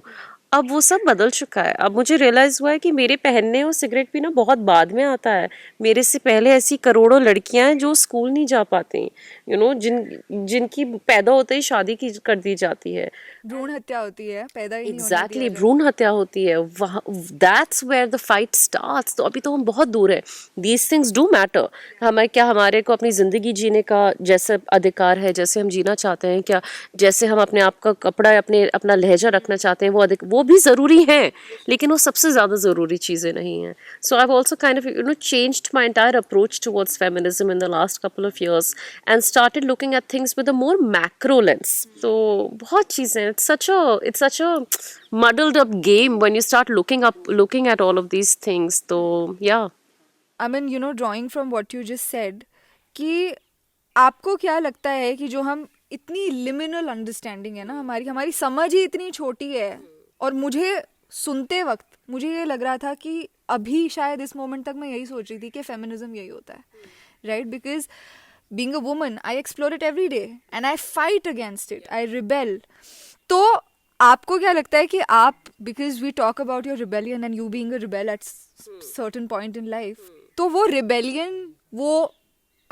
अब वो सब बदल चुका है. अब मुझे रियलाइज़ हुआ है कि मेरे पहनने और सिगरेट पीना बहुत बाद में आता है. मेरे से पहले ऐसी करोड़ों लड़कियां हैं जो स्कूल नहीं जा पाती, यू नो, जिनकी पैदा होते ही शादी की कर दी जाती है, भ्रूण हत्या होती है, पैदा ही नहीं होने एग्जैक्टली दिया जाता. भ्रूण हत्या होती है. That's where the fight starts. तो अभी तो हम बहुत दूर है. These things do matter. हमारे को अपनी ज़िंदगी जीने का जैसे अधिकार है, जैसे हम जीना चाहते हैं, क्या जैसे हम अपने आप का कपड़ा, अपना लहजा रखना चाहते हैं, वो भी ज़रूरी हैं, लेकिन वो सबसे ज़्यादा ज़रूरी चीज़ें नहीं हैं. So I have also kind of, you know, changed my entire approach towards feminism in the last couple of years and started looking at things with a more macro lens. तो बहुत चीज़ें, it's such a muddled up game when you start looking at all of these things. So yeah, I mean, you know, drawing from what you just said, कि आपको क्या लगता है कि जो हम इतनी लिमिनल अंडरस्टैंडिंग है ना, हमारी समझ ही इतनी छोटी है. और मुझे सुनते वक्त मुझे ये लग रहा था कि अभी शायद इस मोमेंट तक मैं यही सोच रही थी कि फेमिनिज्म यही होता है, right. Because being a woman I explore it every day and I fight against it, I rebel. तो आपको क्या लगता है कि आप, because we talk about your rebellion and you being a rebel at certain point in life, तो वो rebellion, वो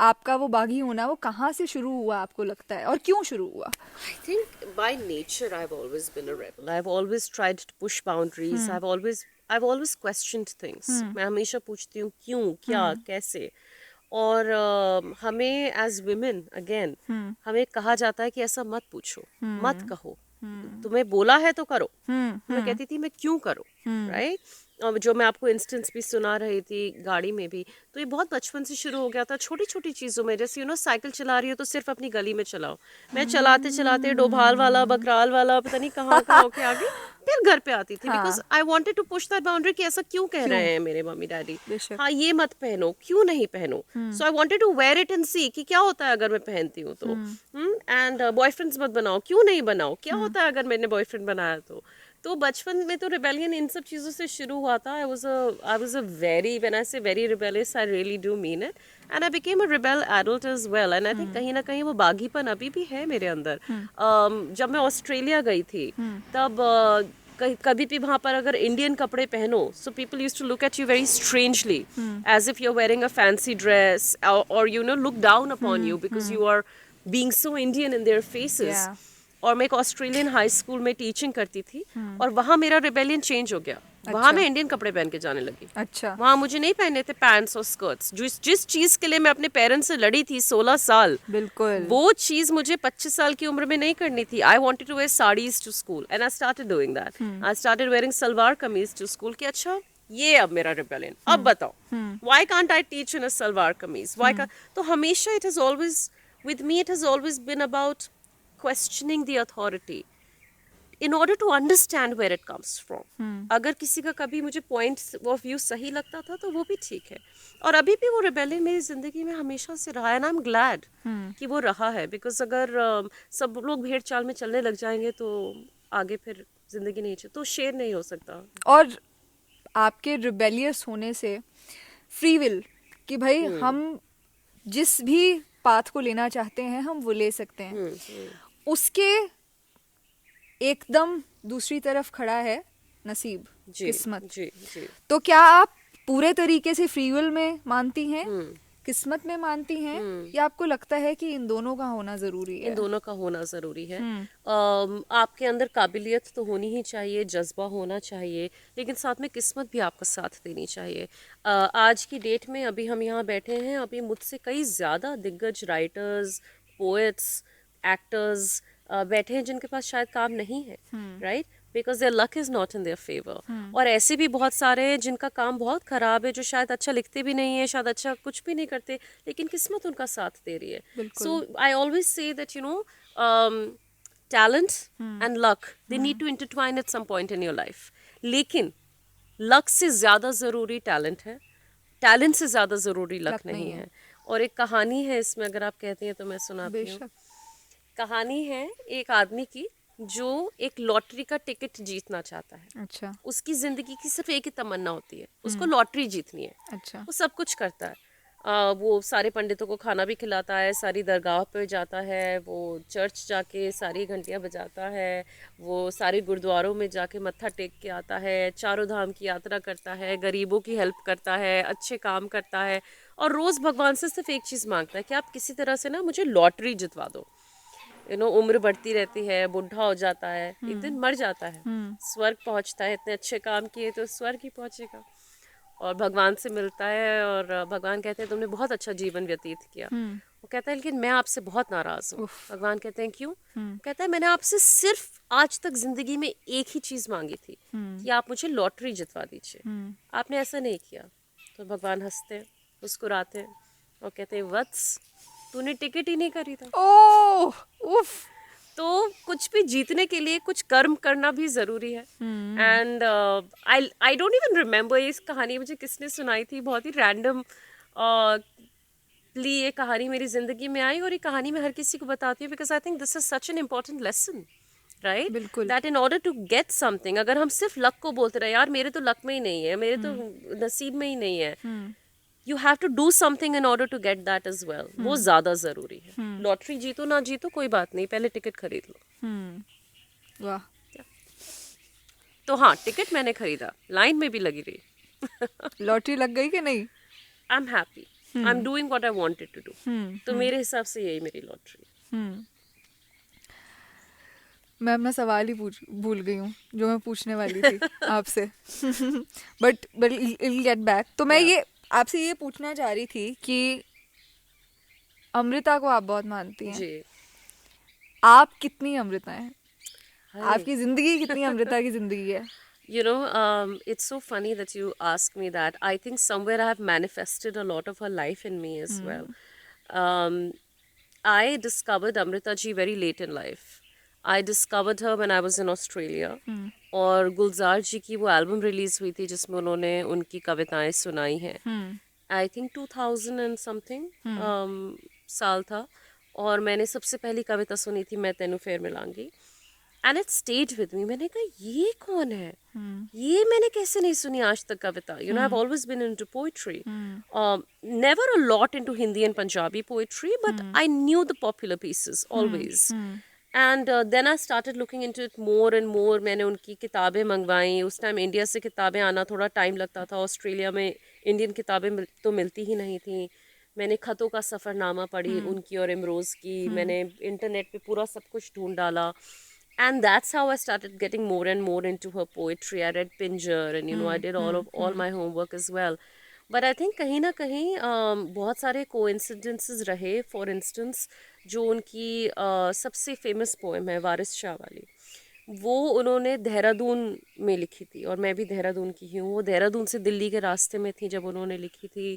आपका वो बागी होना, वो कहाँ से शुरू हुआ आपको लगता है, और क्यों शुरू हुआ? I think by nature I've always been a rebel. I've always tried to push boundaries. I've always questioned things. मैं हमेशा पूछती हूँ क्यों, क्या, कैसे. और हमें एज women again हमें कहा जाता है कि ऐसा मत पूछो, मत कहो, तुम्हें बोला है तो करो. मैं कहती थी मैं क्यों करूँ, राइट. और जो मैं आपको इंस्टेंस भी सुना रही थी गाड़ी में भी, तो ये बहुत बचपन से शुरू हो गया था, छोटी छोटी चीज़ों में. जैसे साइकिल चला रही हो तो सिर्फ अपनी गली में चलाओ. मैं चलाते चलाते डोभाल वाला, बकराल वाला, पता नहीं कहाँ कहाँ होके आगे फिर घर पे आती थी. Because I wanted to push that boundary कि ऐसा क्यों कह रहे हैं मेरे मम्मी डैडी, हाँ ये मत पहनो, क्यों नहीं पहनो. So I wanted to wear it and see कि क्या होता है अगर मैं पहनती हूँ तो. एंड बॉयफ्रेंड्स मत बनाओ, क्यों नहीं बनाओ, क्या होता है अगर मैंने बॉयफ्रेंड बनाया तो बचपन में तो रिबेलियन इन सब चीज़ों से शुरू हुआ था. I was a very, when I say very rebellious, I really do mean it. And I became a rebel adult as well. And I think कहीं ना कहीं वो बागीपन अभी भी है मेरे अंदर. जब मैं ऑस्ट्रेलिया गई थी तब कभी भी वहाँ पर अगर इंडियन कपड़े पहनो, so people use to look at you very strangely as if you are wearing a fancy dress, और look down upon you because you are being so Indian in their faces. और मैं एक Australian high school में teaching करती थी, और वहाँ मेरा रिबेलियन चेंज हो गया. वहाँ मैं इंडियन कपड़े पहन के जाने लगी. अच्छा. वहाँ मुझे नहीं पहने थे पैंट्स और स्कर्ट्स. जिस चीज के लिए मैं अपने पेरेंट्स से लड़ी थी 16 साल, बिल्कुल वो चीज मुझे 25 साल की उम्र में नहीं करनी थी. I wanted to wear saris to school and I started doing that. I started wearing salwar kameez to school. कि अच्छा ये अब मेरा रिबेलियन. अब बताओ, why can't I teach in a salwar kameez, why can't. तो हमेशा it has always, with me it has always been about questioning the authority in order to understand where it comes from. अगर किसी का कभी मुझे पॉइंट ऑफ व्यू सही लगता था तो वो भी ठीक है. और अभी भी वो रिबेलियन मेरी जिंदगी में हमेशा से रहा है. एंड आई एम ग्लैड कि वो रहा है. बिकॉज अगर सब लोग भेड़ चाल में चलने लग जाएंगे तो आगे फिर जिंदगी नहीं चल, तो शेर नहीं हो सकता. और आपके रिबेलियस होने से फ्री विल, कि भाई हम जिस भी पाथ को लेना चाहते हैं हम वो ले सकते हैं, उसके एकदम दूसरी तरफ खड़ा है नसीब, किस्मत. जी. तो क्या आप पूरे तरीके से फ्री विल में मानती हैं, किस्मत में मानती हैं, या आपको लगता है कि इन दोनों का होना जरूरी है? इन दोनों का होना ज़रूरी है. आपके अंदर काबिलियत तो होनी ही चाहिए, जज्बा होना चाहिए, लेकिन साथ में किस्मत भी आपका साथ देनी चाहिए. आज की डेट में अभी हम यहाँ बैठे हैं, अभी मुझसे कई ज़्यादा दिग्गज राइटर्स, पोएट्स, एक्टर्स बैठे हैं जिनके पास शायद काम नहीं है, right, because their luck is not in their favour. और ऐसे भी बहुत सारे हैं जिनका काम बहुत ख़राब है, जो शायद अच्छा लिखते भी नहीं है, शायद अच्छा कुछ भी नहीं करते, लेकिन किस्मत उनका साथ दे रही है. So I always say that talent and luck, they need to intertwine at some point in your life. लेकिन लक से ज़्यादा ज़रूरी टैलेंट है, टैलेंट से ज़्यादा ज़रूरी लक नहीं है. और एक कहानी है इसमें, अगर आप कहती हैं तो मैं सुनाती हूँ. कहानी है एक आदमी की जो एक लॉटरी का टिकट जीतना चाहता है. अच्छा. उसकी जिंदगी की सिर्फ एक ही तमन्ना होती है, उसको लॉटरी जीतनी है. अच्छा. वो सब कुछ करता है. वो सारे पंडितों को खाना भी खिलाता है, सारी दरगाह पे जाता है, वो चर्च जाके सारी घंटियां बजाता है, वो सारे गुरुद्वारों में जाके मत्था टेक के आता है, चारों धाम की यात्रा करता है, गरीबों की हेल्प करता है, अच्छे काम करता है, और रोज़ भगवान से सिर्फ एक चीज़ मांगता है कि आप किसी तरह से ना मुझे लॉटरी जितवा दो. उम्र बढ़ती रहती है, बुढ़ा हो जाता है, एक दिन मर जाता है, स्वर्ग पहुंचता है, इतने अच्छे काम किए तो स्वर्ग ही पहुंचेगा. और भगवान से मिलता है, और भगवान कहते हैं तुमने बहुत अच्छा जीवन व्यतीत किया. वो कहता है लेकिन मैं आपसे बहुत नाराज हूँ. भगवान कहते हैं क्यों? कहता है मैंने आपसे सिर्फ आज तक जिंदगी में एक ही चीज मांगी थी कि आप मुझे लॉटरी जितवा दीजिए, आपने ऐसा नहीं किया. तो भगवान हंसते हैं, मुस्कुराते हैं और कहते हैं वत्स, तूने टिकट ही नहीं करी था. ओह उफ. तो कुछ भी जीतने के लिए कुछ कर्म करना भी जरूरी है. And I don't even remember इस कहानी मुझे किसने सुनाई थी, बहुत ही रैंडम ये कहानी मेरी जिंदगी में आई, और ये कहानी मैं हर किसी को बताती हूँ because I think this is such an important lesson, right. बिल्कुल. That in order to get something, अगर हम सिर्फ लक को बोलते रहे यार मेरे तो लक में ही नहीं है, मेरे तो नसीब में ही नहीं है, you have to do something in order to get that as well. वो ज्यादा जरूरी है. लॉटरी जीतो ना जीतो कोई बात नहीं, पहले टिकट खरीद लो. वाह. तो हाँ, टिकट मैंने खरीदा, लाइन में भी लगी रही। लॉटरी लग गई कि नहीं? I am happy, I am doing what I wanted to do. तो मेरे हिसाब से यही मेरी लॉटरी। मैं अपना सवाल ही भूल गई हूँ जो मैं पूछने वाली थी आपसे। But I'll get back. तो मैं ये आपसे ये पूछना चाह रही थी कि अमृता को आप बहुत मानती हैं जी। आप कितनी अमृता हैं? आपकी जिंदगी कितनी अमृता की जिंदगी है? You know, it's so funny that you ask me that. I think somewhere I have manifested a lot of her life in me as well. Um, I discovered Amrita ji very late in life. I discovered her when I was in Australia. और गुलजार जी की वो album release हुई थी जिसमें उन्होंने उनकी कविताएं सुनाई हैं. आई थिंक 2000 एंड समथिंग साल था, और मैंने सबसे पहली कविता सुनी थी मैं तेनू फेर मिलांगी. And it stayed with me. मैंने कहा ये कौन है, ये मैंने कैसे नहीं सुनी आज तक कविता. You know, I have always been into poetry, never a lot into Hindi and Punjabi poetry, but I knew the popular pieces always. And then I started looking into it more and more. मैंने उनकी किताबें मंगवाई. उस time India से किताबें आना थोड़ा time लगता था. ऑस्ट्रेलिया में इंडियन किताबें तो मिलती ही नहीं थी. मैंने खतों का सफ़रनामा पढ़ी उनकी और इमरोज़ की. मैंने इंटरनेट पे पूरा सब कुछ ढूंढ डाला. And that's how I started getting more and more into her poetry. I read Pinjar and you know I did all my homework as well. But I think कहीं ना कहीं बहुत सारे coincidences रहे. For instance, जो उनकी सबसे famous poem है वारिस शाह वाली, वो उन्होंने देहरादून में लिखी थी, और मैं भी देहरादून की ही हूँ. वो देहरादून से दिल्ली के रास्ते में थी जब उन्होंने लिखी थी.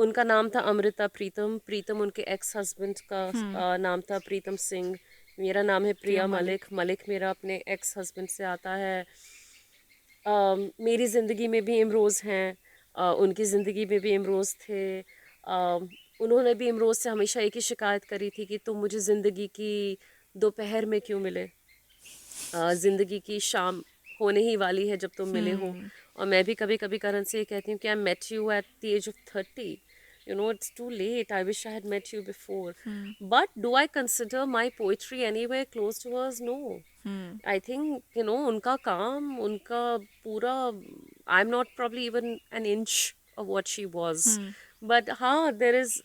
उनका नाम था अमृता प्रीतम. प्रीतम उनके एक्स हस्बैंड का नाम था, प्रीतम सिंह. मेरा नाम है प्रिया मलिक. मलिक मेरा अपने एक्स हस्बैंड से आता है. मेरी ज़िंदगी में भी इमरोज़ हैं, उनकी ज़िंदगी में भी इमरोज़ थे. उन्होंने भी इमरोज़ से हमेशा एक ही शिकायत करी थी कि तुम मुझे ज़िंदगी की दोपहर में क्यों मिले. ज़िंदगी की शाम होने ही वाली है जब तुम मिले हो. और मैं भी कभी कभी करण से ये कहती हूँ कि I met you at the age of 30. You know, it's too late. I wish I had met you before. But do I consider my poetry anywhere close to hers? No. I think, you know, unka kaam, unka pura, I'm not probably even an inch of what she was. But there is,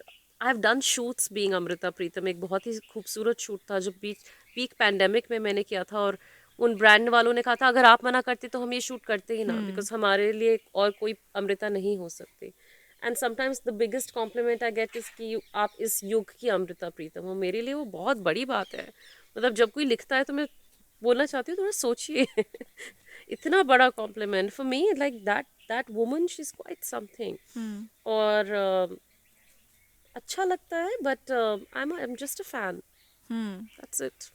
I've done shoots being Amrita Pritam. एक बहुत ही खूबसूरत shoot था जो peak pandemic में मैंने किया था, और उन ब्रांड वालों ने कहा था अगर आप मना करते तो हम ये शूट करते ही ना, बिकॉज हमारे लिए और कोई अमृता नहीं हो सकती. And sometimes the biggest compliment I get is कि आप इस युग की अमृता प्रीतम हो. मेरे लिए वो बहुत बड़ी बात है. मतलब जब कोई लिखता है तो मैं बोलना चाहती हूँ थोड़ा सोचिए. इतना बड़ा complement for me, like that woman, she is quite something. और अच्छा लगता है, but I am just a fan. That's it,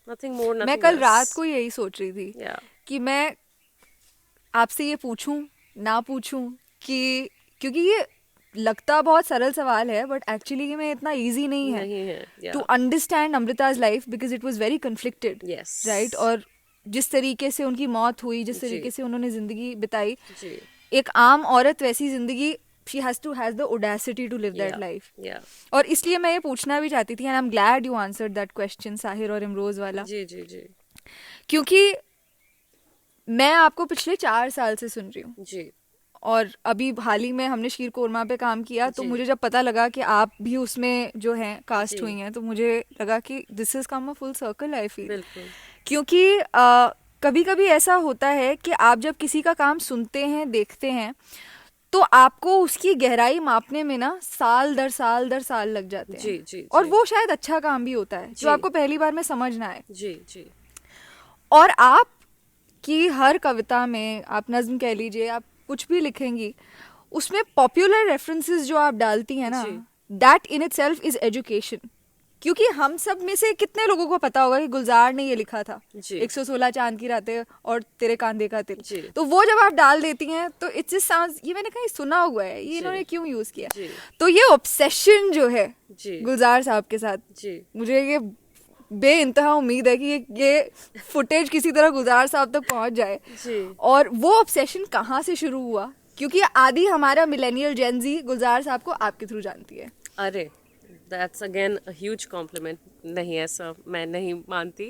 nothing more nothing. मैं कल रात को यही सोच रही थी कि मैं आपसे ये पूछूं ना पूछूं, कि क्योंकि ये लगता बहुत सरल सवाल है, बट एक्चुअली में इतना इजी नहीं है to understand Amrita's life, because it was very conflicted, right. और जिस तरीके से उनकी मौत हुई, जिस तरीके से उन्होंने जिंदगी बिताई, एक आम औरत वैसी जिंदगी, she has the audacity to live that life. और इसलिए मैं ये पूछना भी चाहती थी, and I'm glad you answered that question, Sahir और इमरोज वाला. जी. क्योंकि मैं आपको पिछले 4 साल से सुन रही हूँ जी, और अभी हाल ही में हमने शीर कोरमा पे काम किया, तो मुझे जब पता लगा कि आप भी उसमें जो हैं कास्ट हुई हैं, तो मुझे लगा कि this is come a full circle, I feel. क्योंकि कभी कभी ऐसा होता है कि आप जब किसी का काम सुनते हैं, देखते हैं, तो आपको उसकी गहराई मापने में ना साल दर साल लग जाते हैं. जी. और वो शायद अच्छा काम भी होता है जो आपको पहली बार में समझ ना आए. जी. और आप की हर कविता में, आप नज्म कह लीजिए, आप कुछ भी लिखेंगी, उसमें पॉपुलर रेफरेंसेस जो आप डालती हैं ना, that in itself is education. क्योंकि हम सब में से कितने लोगों को पता होगा कि गुलजार ने ये लिखा था, 116 चांद की रातें और तेरे कांधे का तिल. तो वो जब आप डाल देती हैं तो इट्स जस्ट साउंड्स, ये मैंने कहीं सुना हुआ है, ये इन्होंने क्यों यूज किया. तो ये ऑब्सेशन जो है गुलजार साहब के साथ, मुझे ये बेइंतहा उम्मीद है कि ये फुटेज किसी तरह गुलजार साहब तक पहुंच जाए. और वो ऑब्सेशन कहाँ से शुरू हुआ, क्योंकि आदि हमारा मिलेनियल जेन जी गुलजार साहब को आपके थ्रू जानती है. अरे that's again a huge complement. नहीं, ऐसा मैं नहीं मानती।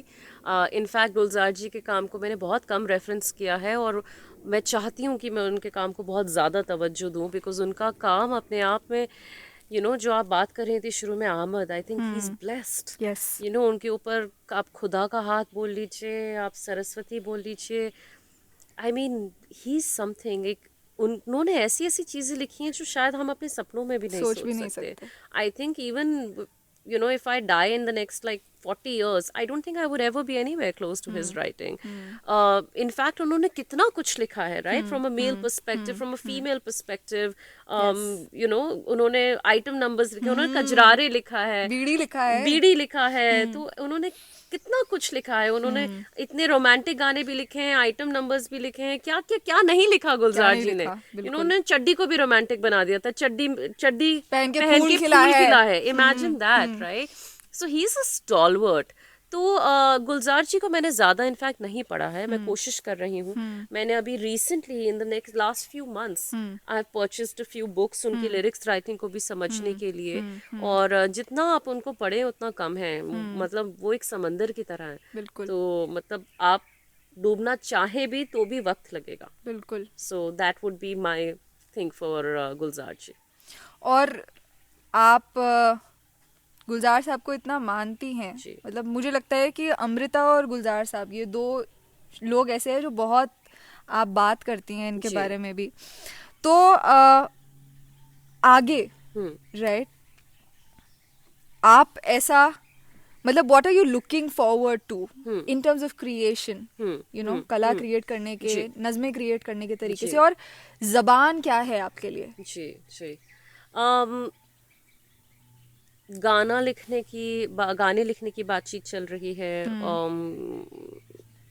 इनफैक्ट गुलजार जी के काम को मैंने बहुत कम रेफरेंस किया है, और मैं चाहती हूँ कि मैं उनके काम को बहुत ज़्यादा तवज्जो दूँ, बिकॉज उनका काम अपने आप में, जो आप बात कर रही थी शुरू में, आमद, I think he is blessed. Yes उनके ऊपर आप खुदा का हाथ बोल लीजिए, आप सरस्वती बोल लीजिए, I mean he is something. एक उन्होंने ऐसी ऐसी चीजें लिखी हैं जो शायद हम अपने सपनों में भी नहीं सोच सोच भी नहीं सकते। सकते। I think even if I die in the next like 40 years, I don't think I would ever be anywhere close to his writing. In fact, उन्होंने कितना कुछ लिखा है, right? From a male perspective, from a female perspective, Yes. उन्होंने item numbers लिखे, उन्होंने कजरारे लिखा है, बीड़ी लिखा है। बीड़ी लिखा है, तो उन्होंने कितना कुछ लिखा है। उन्होंने इतने रोमांटिक गाने भी लिखे हैं, आइटम नंबर्स भी लिखे हैं, क्या क्या क्या नहीं लिखा गुलजार नहीं जी ने। लिखा, बिल्कुल। उन्होंने चड्डी को भी रोमांटिक बना दिया था, चड्डी चड्डी पहन के पहन फूल के खिला फूल है। खिला है, imagine that, right? So he is a stalwart. तो गुलजार जी को मैंने ज़्यादा इनफैक्ट नहीं पढ़ा है, मैं कोशिश कर रही हूँ। मैंने अभी recently in the next last few months I have purchased a few books उनकी लिरिक्स राइटिंग को भी समझने के लिए, और जितना आप उनको पढ़े उतना कम है। मतलब वो एक समंदर की तरह है, बिल्कुल तो मतलब आप डूबना चाहे भी तो भी वक्त लगेगा। बिल्कुल। So that would be my thing for Gulzar ji. और आप गुलजार साहब को इतना मानती हैं, जी। मतलब मुझे लगता है कि अमृता और गुलजार साहब ये दो लोग ऐसे हैं जो बहुत आप बात करती हैं इनके जी। बारे में भी। तो आगे राइट आप ऐसा मतलब what are you looking forward to in terms of creation, कला क्रिएट करने के, जी। नज़में क्रिएट करने के तरीके जी। से, और जबान क्या है आपके लिए? जी जी। गाने लिखने की बातचीत चल रही है।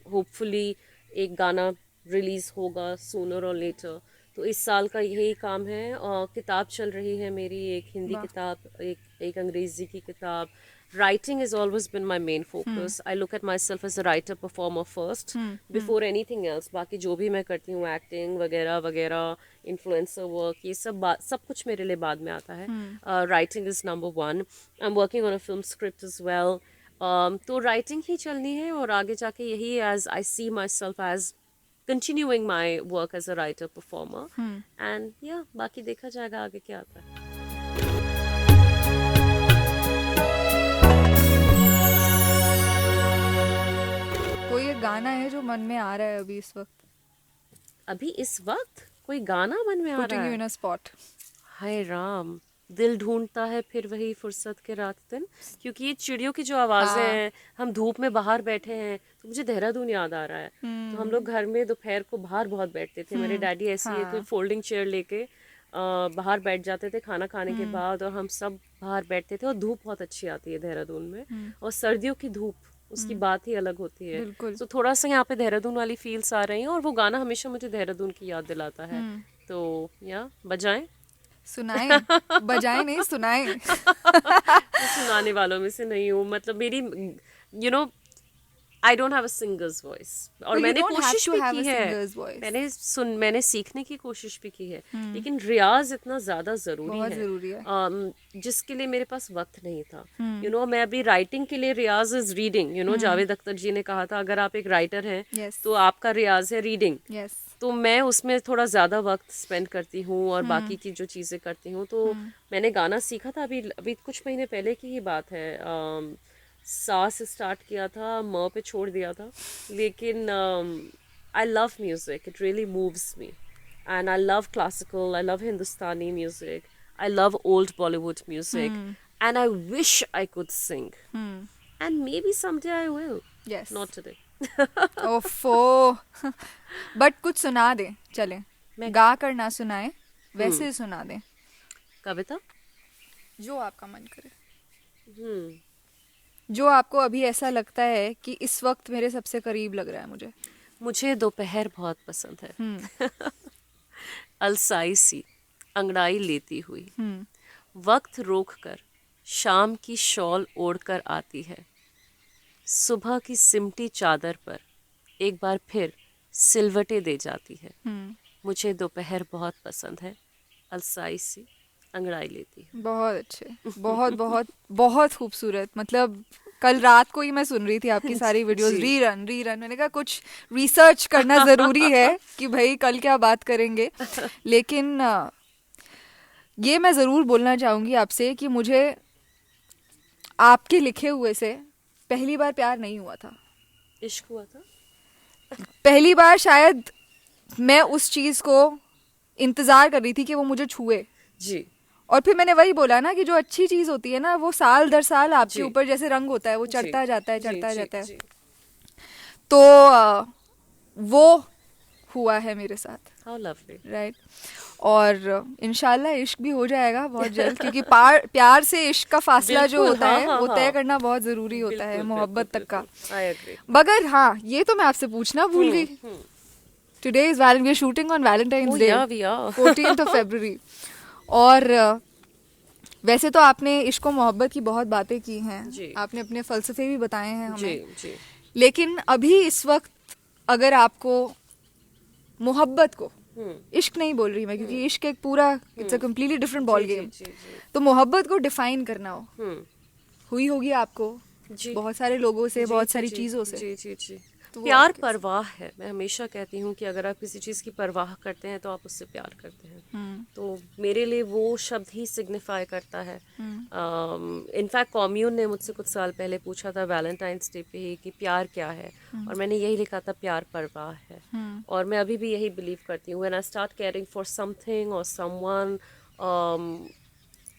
होपफुली एक गाना रिलीज होगा सूनर और लेटर, तो इस साल का यही काम है। किताब चल रही है मेरी, एक हिंदी किताब, एक अंग्रेजी की किताब। Writing has always been my main focus. I look at myself as a writer performer first before anything else. बाकी जो भी मैं करती हूँ, एक्टिंग वगैरह वगैरह, इन्फ्लुएंसर वर्क, ये सब कुछ मेरे लिए बाद में आता है। Writing is number 1. I am working on a film script as well. तो राइटिंग ही चलनी है, और आगे जाके यही as I see myself as continuing my work as a writer performer. And yeah, बाकी देखा जाएगा आगे क्या आता है। कोई एक गाना है जो मन में आ रहा है अभी इस वक्त? अभी इस वक्त कोई गाना मन में आ पुटिंग रहा यू है? इन अ स्पॉट। हाय राम, दिल ढूंढता है फिर वही फुर्सत के रात दिन, क्योंकि ये चिड़ियों की जो आवाजें हैं, हम धूप में बाहर बैठे हैं, तो मुझे देहरादून याद आ रहा है। तो हम लोग घर में दोपहर को बाहर बहुत बैठते थे। मेरे डैडी ऐसी एक फोल्डिंग चेयर लेके बाहर बैठ जाते थे खाना खाने के बाद, और हम सब बाहर बैठते थे। और धूप बहुत अच्छी आती है देहरादून में, और सर्दियों की धूप उसकी बात ही अलग होती है। बिल्कुल। तो थोड़ा सा यहाँ पे देहरादून वाली फील्स आ रही हैं, और वो गाना हमेशा मुझे देहरादून की याद दिलाता है। तो या बजाएं? सुनाएं, बजाएं नहीं, सुनाएं। मैं सुनाने वालों में से नहीं हूँ, मतलब मेरी I don't have a singers voice, और मैंने कोशिश भी की है, मैंने सीखने की कोशिश भी की है, लेकिन रियाज इतना ज्यादा बहुत जरूरी है। जिसके लिए मेरे पास वक्त नहीं था। मैं अभी राइटिंग के लिए रियाज इज रीडिंग। जावेद अख्तर जी ने कहा था, अगर आप एक राइटर हैं तो आपका रियाज है रीडिंग। तो मैं उसमें थोड़ा ज़्यादा वक्त स्पेंड करती हूँ, और बाकी की जो चीज़ें करती हूँ। तो मैंने गाना सीखा था अभी कुछ महीने पहले की ही बात है। सा से स्टार्ट किया था, म पे छोड़ दिया था, लेकिन I love music, it really moves me, and I love classical, I love Hindustani music, I love old Bollywood music, and I wish I could sing, and may be someday I will, not today. ओफो। But कुछ सुना दे, चले, गा कर ना सुनाए, वैसे सुना दे कविता, जो आपका मन करे, जो आपको अभी ऐसा लगता है कि इस वक्त मेरे सबसे करीब लग रहा है। मुझे दोपहर बहुत पसंद है। अलसाई सी अंगड़ाई लेती हुई, वक्त रोक कर शाम की शॉल ओढ़कर आती है, सुबह की सिमटी चादर पर एक बार फिर सिलवटे दे जाती है। मुझे दोपहर बहुत पसंद है, अलसाई सी अंगड़ाई लेती है। बहुत अच्छे, बहुत बहुत बहुत खूबसूरत। मतलब कल रात को ही मैं सुन रही थी आपकी सारी वीडियोस, जी। रीरन मैंने कहा कुछ रिसर्च करना ज़रूरी है कि भाई कल क्या बात करेंगे। लेकिन ये मैं ज़रूर बोलना चाहूँगी आपसे कि मुझे आपके लिखे हुए से पहली बार प्यार नहीं हुआ था। इश्क हुआ था। पहली बार शायद मैं उस चीज़ को इंतज़ार कर रही थी कि वो मुझे छुए, जी और फिर मैंने वही बोला ना कि जो अच्छी चीज़ होती है ना वो साल दर साल आपके जी ऊपर जैसे रंग होता है वो जी चढ़ता जाता है, जी चढ़ता जी जाता है। जी। तो वो हुआ है मेरे साथ, हाउ लवली। राइट। और इंशाल्लाह इश्क भी हो जाएगा बहुत जल्द, क्योंकि प्यार से इश्क का फासला जो बिल्कुल, होता हाँ है हाँ वो तय हाँ। करना बहुत ज़रूरी होता है, बिल्कुल मोहब्बत बिल्कुल तक का। बिल्कुल। I agree. मगर हाँ, ये तो मैं आपसे पूछना भूल गई, today is we are shooting on Valentine's Oh day, yeah, we are. 14th February। और वैसे तो आपने इश्क और मोहब्बत की बहुत बातें की हैं, जी आपने अपने फ़लसफ़े भी बताए हैं जी हमें, जी। लेकिन अभी इस वक्त अगर आपको मोहब्बत को, हम्म इश्क नहीं बोल रही मैं क्योंकि इश्क एक पूरा it's a completely different ball जी जी गेम, जी जी। तो मोहब्बत को डिफाइन करना हो, हम्म हुई होगी आपको जी बहुत सारे लोगों से, जी बहुत जी सारी जी चीज़ों से, जी जी जी। तो वो प्यार आप कैसे? परवाह है। मैं हमेशा कहती हूँ कि अगर आप किसी चीज़ की परवाह करते हैं तो आप उससे प्यार करते हैं। तो मेरे लिए वो शब्द ही सिग्निफाई करता है। इनफैक्ट कॉम्यून ने मुझसे कुछ साल पहले पूछा था वैलेंटाइंस डे पे ही कि प्यार क्या है, और मैंने यही लिखा था प्यार परवाह है। और मैं अभी भी यही बिलीव करती हूँ, when I start caring for something और someone,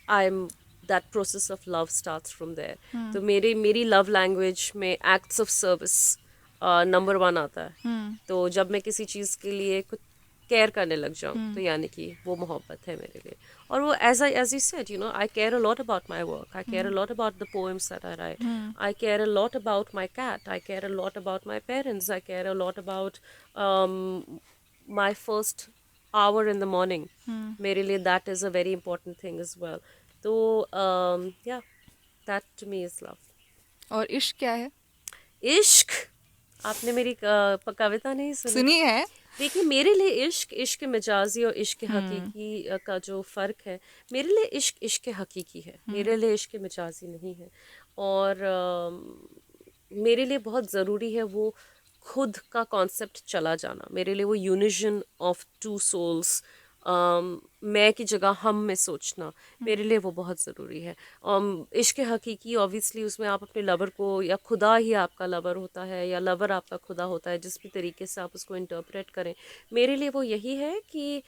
I am that process of love starts from there. तो मेरी लव लैंग्वेज में एक्ट्स ऑफ सर्विस नंबर 1 आता है। तो जब मैं किसी चीज़ के लिए कुछ केयर करने लग जाऊँ तो यानी कि वो मोहब्बत है मेरे लिए। और वो as you said, you know, I care a lot about my work, I care a lot about the poems that I write, I care a lot about my cat, I care a lot about my parents, I care a lot about my first hour in the morning. मेरे लिए that is a very important thing as well. तो yeah, that to me is love. और इश्क क्या है? इश्क, आपने मेरी कविता नहीं सुनी? सुनी है। देखिए, मेरे लिए इश्क, इश्क मजाजी और इश्क हकीकी का जो फ़र्क है, मेरे लिए इश्क इश्क हकीकी है, मेरे लिए इश्क मजाजी नहीं है। और मेरे लिए बहुत ज़रूरी है वो खुद का कॉन्सेप्ट चला जाना, मेरे लिए वो यूनिजन ऑफ टू सोल्स, मैं की जगह हम में सोचना, मेरे लिए वो बहुत ज़रूरी है। इश्क हकीकी ऑब्वियसली उसमें आप अपने लवर को, या खुदा ही आपका लवर होता है या लवर आपका खुदा होता है, जिस भी तरीके से आप उसको इंटरप्रेट करें, मेरे लिए वो यही है कि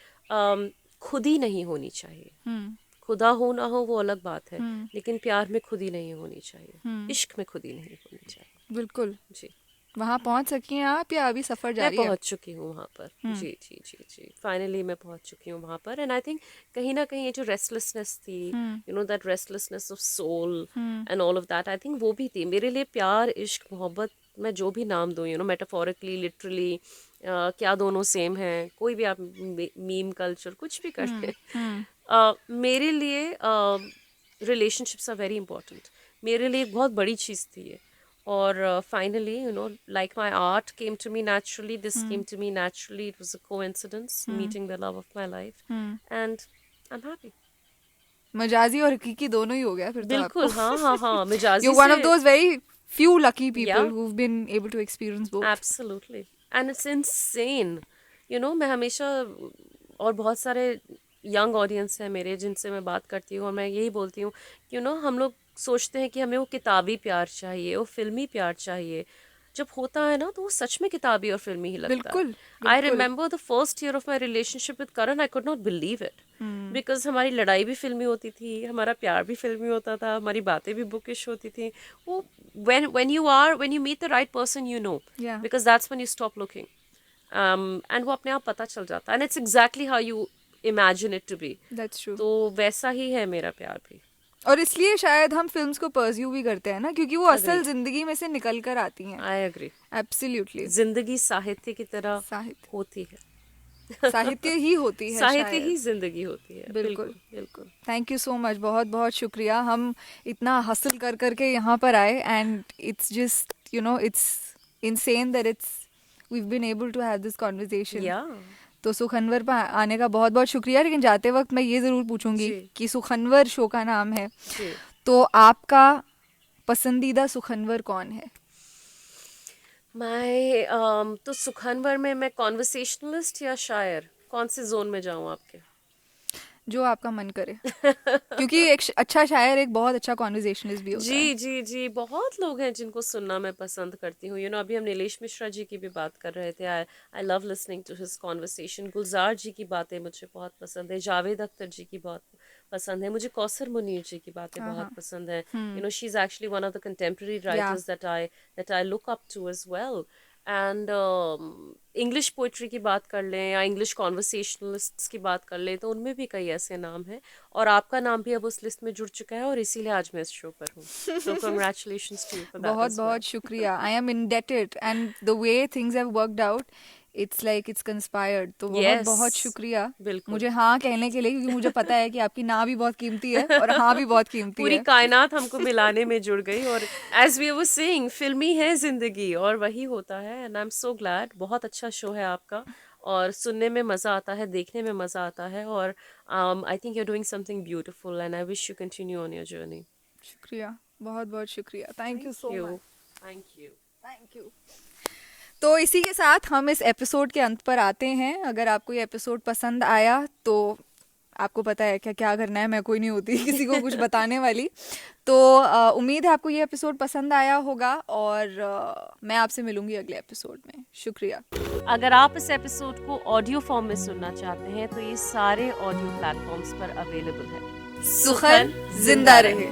खुद ही नहीं होनी चाहिए। खुदा हो ना हो वो अलग बात है, लेकिन प्यार में खुद ही नहीं होनी चाहिए, इश्क में खुद ही नहीं होनी चाहिए। बिल्कुल। जी, वहाँ पहुँच सकी हैं आप या अभी सफ़र मैं जारी है? पहुंच चुकी हूँ वहाँ पर। जी जी जी जी, फाइनली मैं पहुंच चुकी हूँ वहाँ पर। एंड आई थिंक कहीं ना कहीं ये जो रेस्टलेसनेस थी, you know, that restlessness of soul and all of that, I think वो भी थी मेरे लिए। प्यार, इश्क, मोहब्बत, मैं जो भी नाम दूँ, यू नो, मेटाफोरिकली, लिटरली, क्या दोनों सेम हैं, कोई भी आप मीम कल्चर कुछ भी करें, मेरे लिए रिलेशनशिप्स आर वेरी इंपॉर्टेंट। मेरे लिए एक बहुत बड़ी चीज़ थी ये। और finally, you know, like my art came to me naturally, this came to me naturally, it was a coincidence, meeting the love of my life, and I'm happy. मजाजी और हकीकी दोनों ही हो गया फिर तो आपको। बिल्कुल, हाँ हाँ हाँ, मिजाजी You're one से, of those very few lucky people yeah, who've been able to experience both. absolutely, and it's insane, you know, मैं हमेशा, और बहुत सारे यंग ऑडियंस है मेरे जिनसे मैं बात करती हूँ, और मैं यही बोलती हूँ कि, यू नो, हम लोग सोचते हैं कि हमें वो किताबी प्यार चाहिए, वो फिल्मी प्यार चाहिए, जब होता है ना तो वो सच में किताबी और फिल्मी ही लगता है। बिल्कुल, आई बिल्कुल। Remember the first year of my relationship with Karan, I could not believe it, because हमारी लड़ाई भी फिल्मी होती थी, हमारा प्यार भी फिल्मी होता था, हमारी बातें भी बुकिश होती थी। वो when you meet the right person, you know, Yeah, because that's when you stop looking, and वो अपने आप पता चल जाता है, and it's exactly how you imagine it to be. that's true. तो वैसा ही है मेरा प्यार भी। और इसलिए शायद हम फिल्म्स को परस्यू भी करते हैं ना, क्योंकि वो असल Agreed. जिंदगी में से निकल कर आती हैं। I agree. एब्सोल्युटली। जिंदगी साहित्य की तरह साहित्य होती है। साहित्य ही होती है साहित्य शायद। ही जिंदगी होती है। बिल्कुल। बिल्कुल बिल्कुल। थैंक यू सो मच, बहुत बहुत शुक्रिया। हम इतना हासिल कर करके यहाँ पर आए, and it's just, you know, it's insane that we have been able to have this conversation. या तो सुखनवर पर आने का बहुत बहुत शुक्रिया। लेकिन जाते वक्त मैं ये ज़रूर पूछूंगी जी। कि सुखनवर शो का नाम है, जी। तो आपका पसंदीदा सुखनवर कौन है? मैं तो सुखनवर में मैं कॉन्वर्सेशनलिस्ट या शायर, कौन से जोन में जाऊं आपके? जो आपका मन करे, क्योंकि एक अच्छा शायर एक बहुत अच्छा कॉन्वर्सेशनलिस्ट भी होता है. जी जी जी, बहुत लोग हैं जिनको सुनना मैं पसंद करती हूँ. अभी हम नीलेश मिश्रा जी की भी बात कर रहे थे. I love listening to his conversation. Gulzar ji की बातें मुझे बहुत पसंद है. जावेद अख्तर जी की बहुत पसंद है. मुझे कौसर मुनीर जी की बातें हाँ बहुत हाँ. पसंद है. She is actually one of the contemporary या writers that I look up to as well. And English poetry की बात कर लें या इंग्लिश कॉन्वर्सेशनलिस्ट्स की बात कर लें तो उनमें भी कई ऐसे नाम हैं, और आपका नाम भी अब उस लिस्ट में जुड़ चुका है, और इसीलिए आज मैं इस शो पर हूँ. So congratulations to you for that बहुत एज बहुत वेल. शुक्रिया. I am indebted and the way things have worked out, it's like it's conspired. तो बहुत यस, बहुत शुक्रिया बिल्कुल. मुझे हाँ कहने के लिए, क्योंकि मुझे पता है कि आपकी ना भी बहुत कीमती है और हाँ भी बहुत कीमती पूरी है. कायनात हमको मिलाने में जुड़ गई, और एज वी वर सेइंग, फिल्मी है जिंदगी, और वही होता है. And I am so glad. बहुत अच्छा शो है आपका, और सुनने में मज़ा आता है, देखने में मज़ा आता है, और I think you are doing something beautiful, and I wish you continue on your journey. शुक्रिया, बहुत बहुत शुक्रिया. Thank you so much. Thank you. Thank you. तो इसी के साथ हम इस एपिसोड के अंत पर आते हैं. अगर आपको ये एपिसोड पसंद आया तो आपको पता है क्या क्या करना है. मैं कोई नहीं होती किसी को कुछ बताने वाली. तो उम्मीद है आपको ये एपिसोड पसंद आया होगा, और मैं आपसे मिलूंगी अगले एपिसोड में. शुक्रिया. अगर आप इस एपिसोड को ऑडियो फॉर्म में सुनना चाहते हैं तो ये सारे ऑडियो प्लेटफॉर्म्स पर अवेलेबल है. सुखन जिंदा रहे.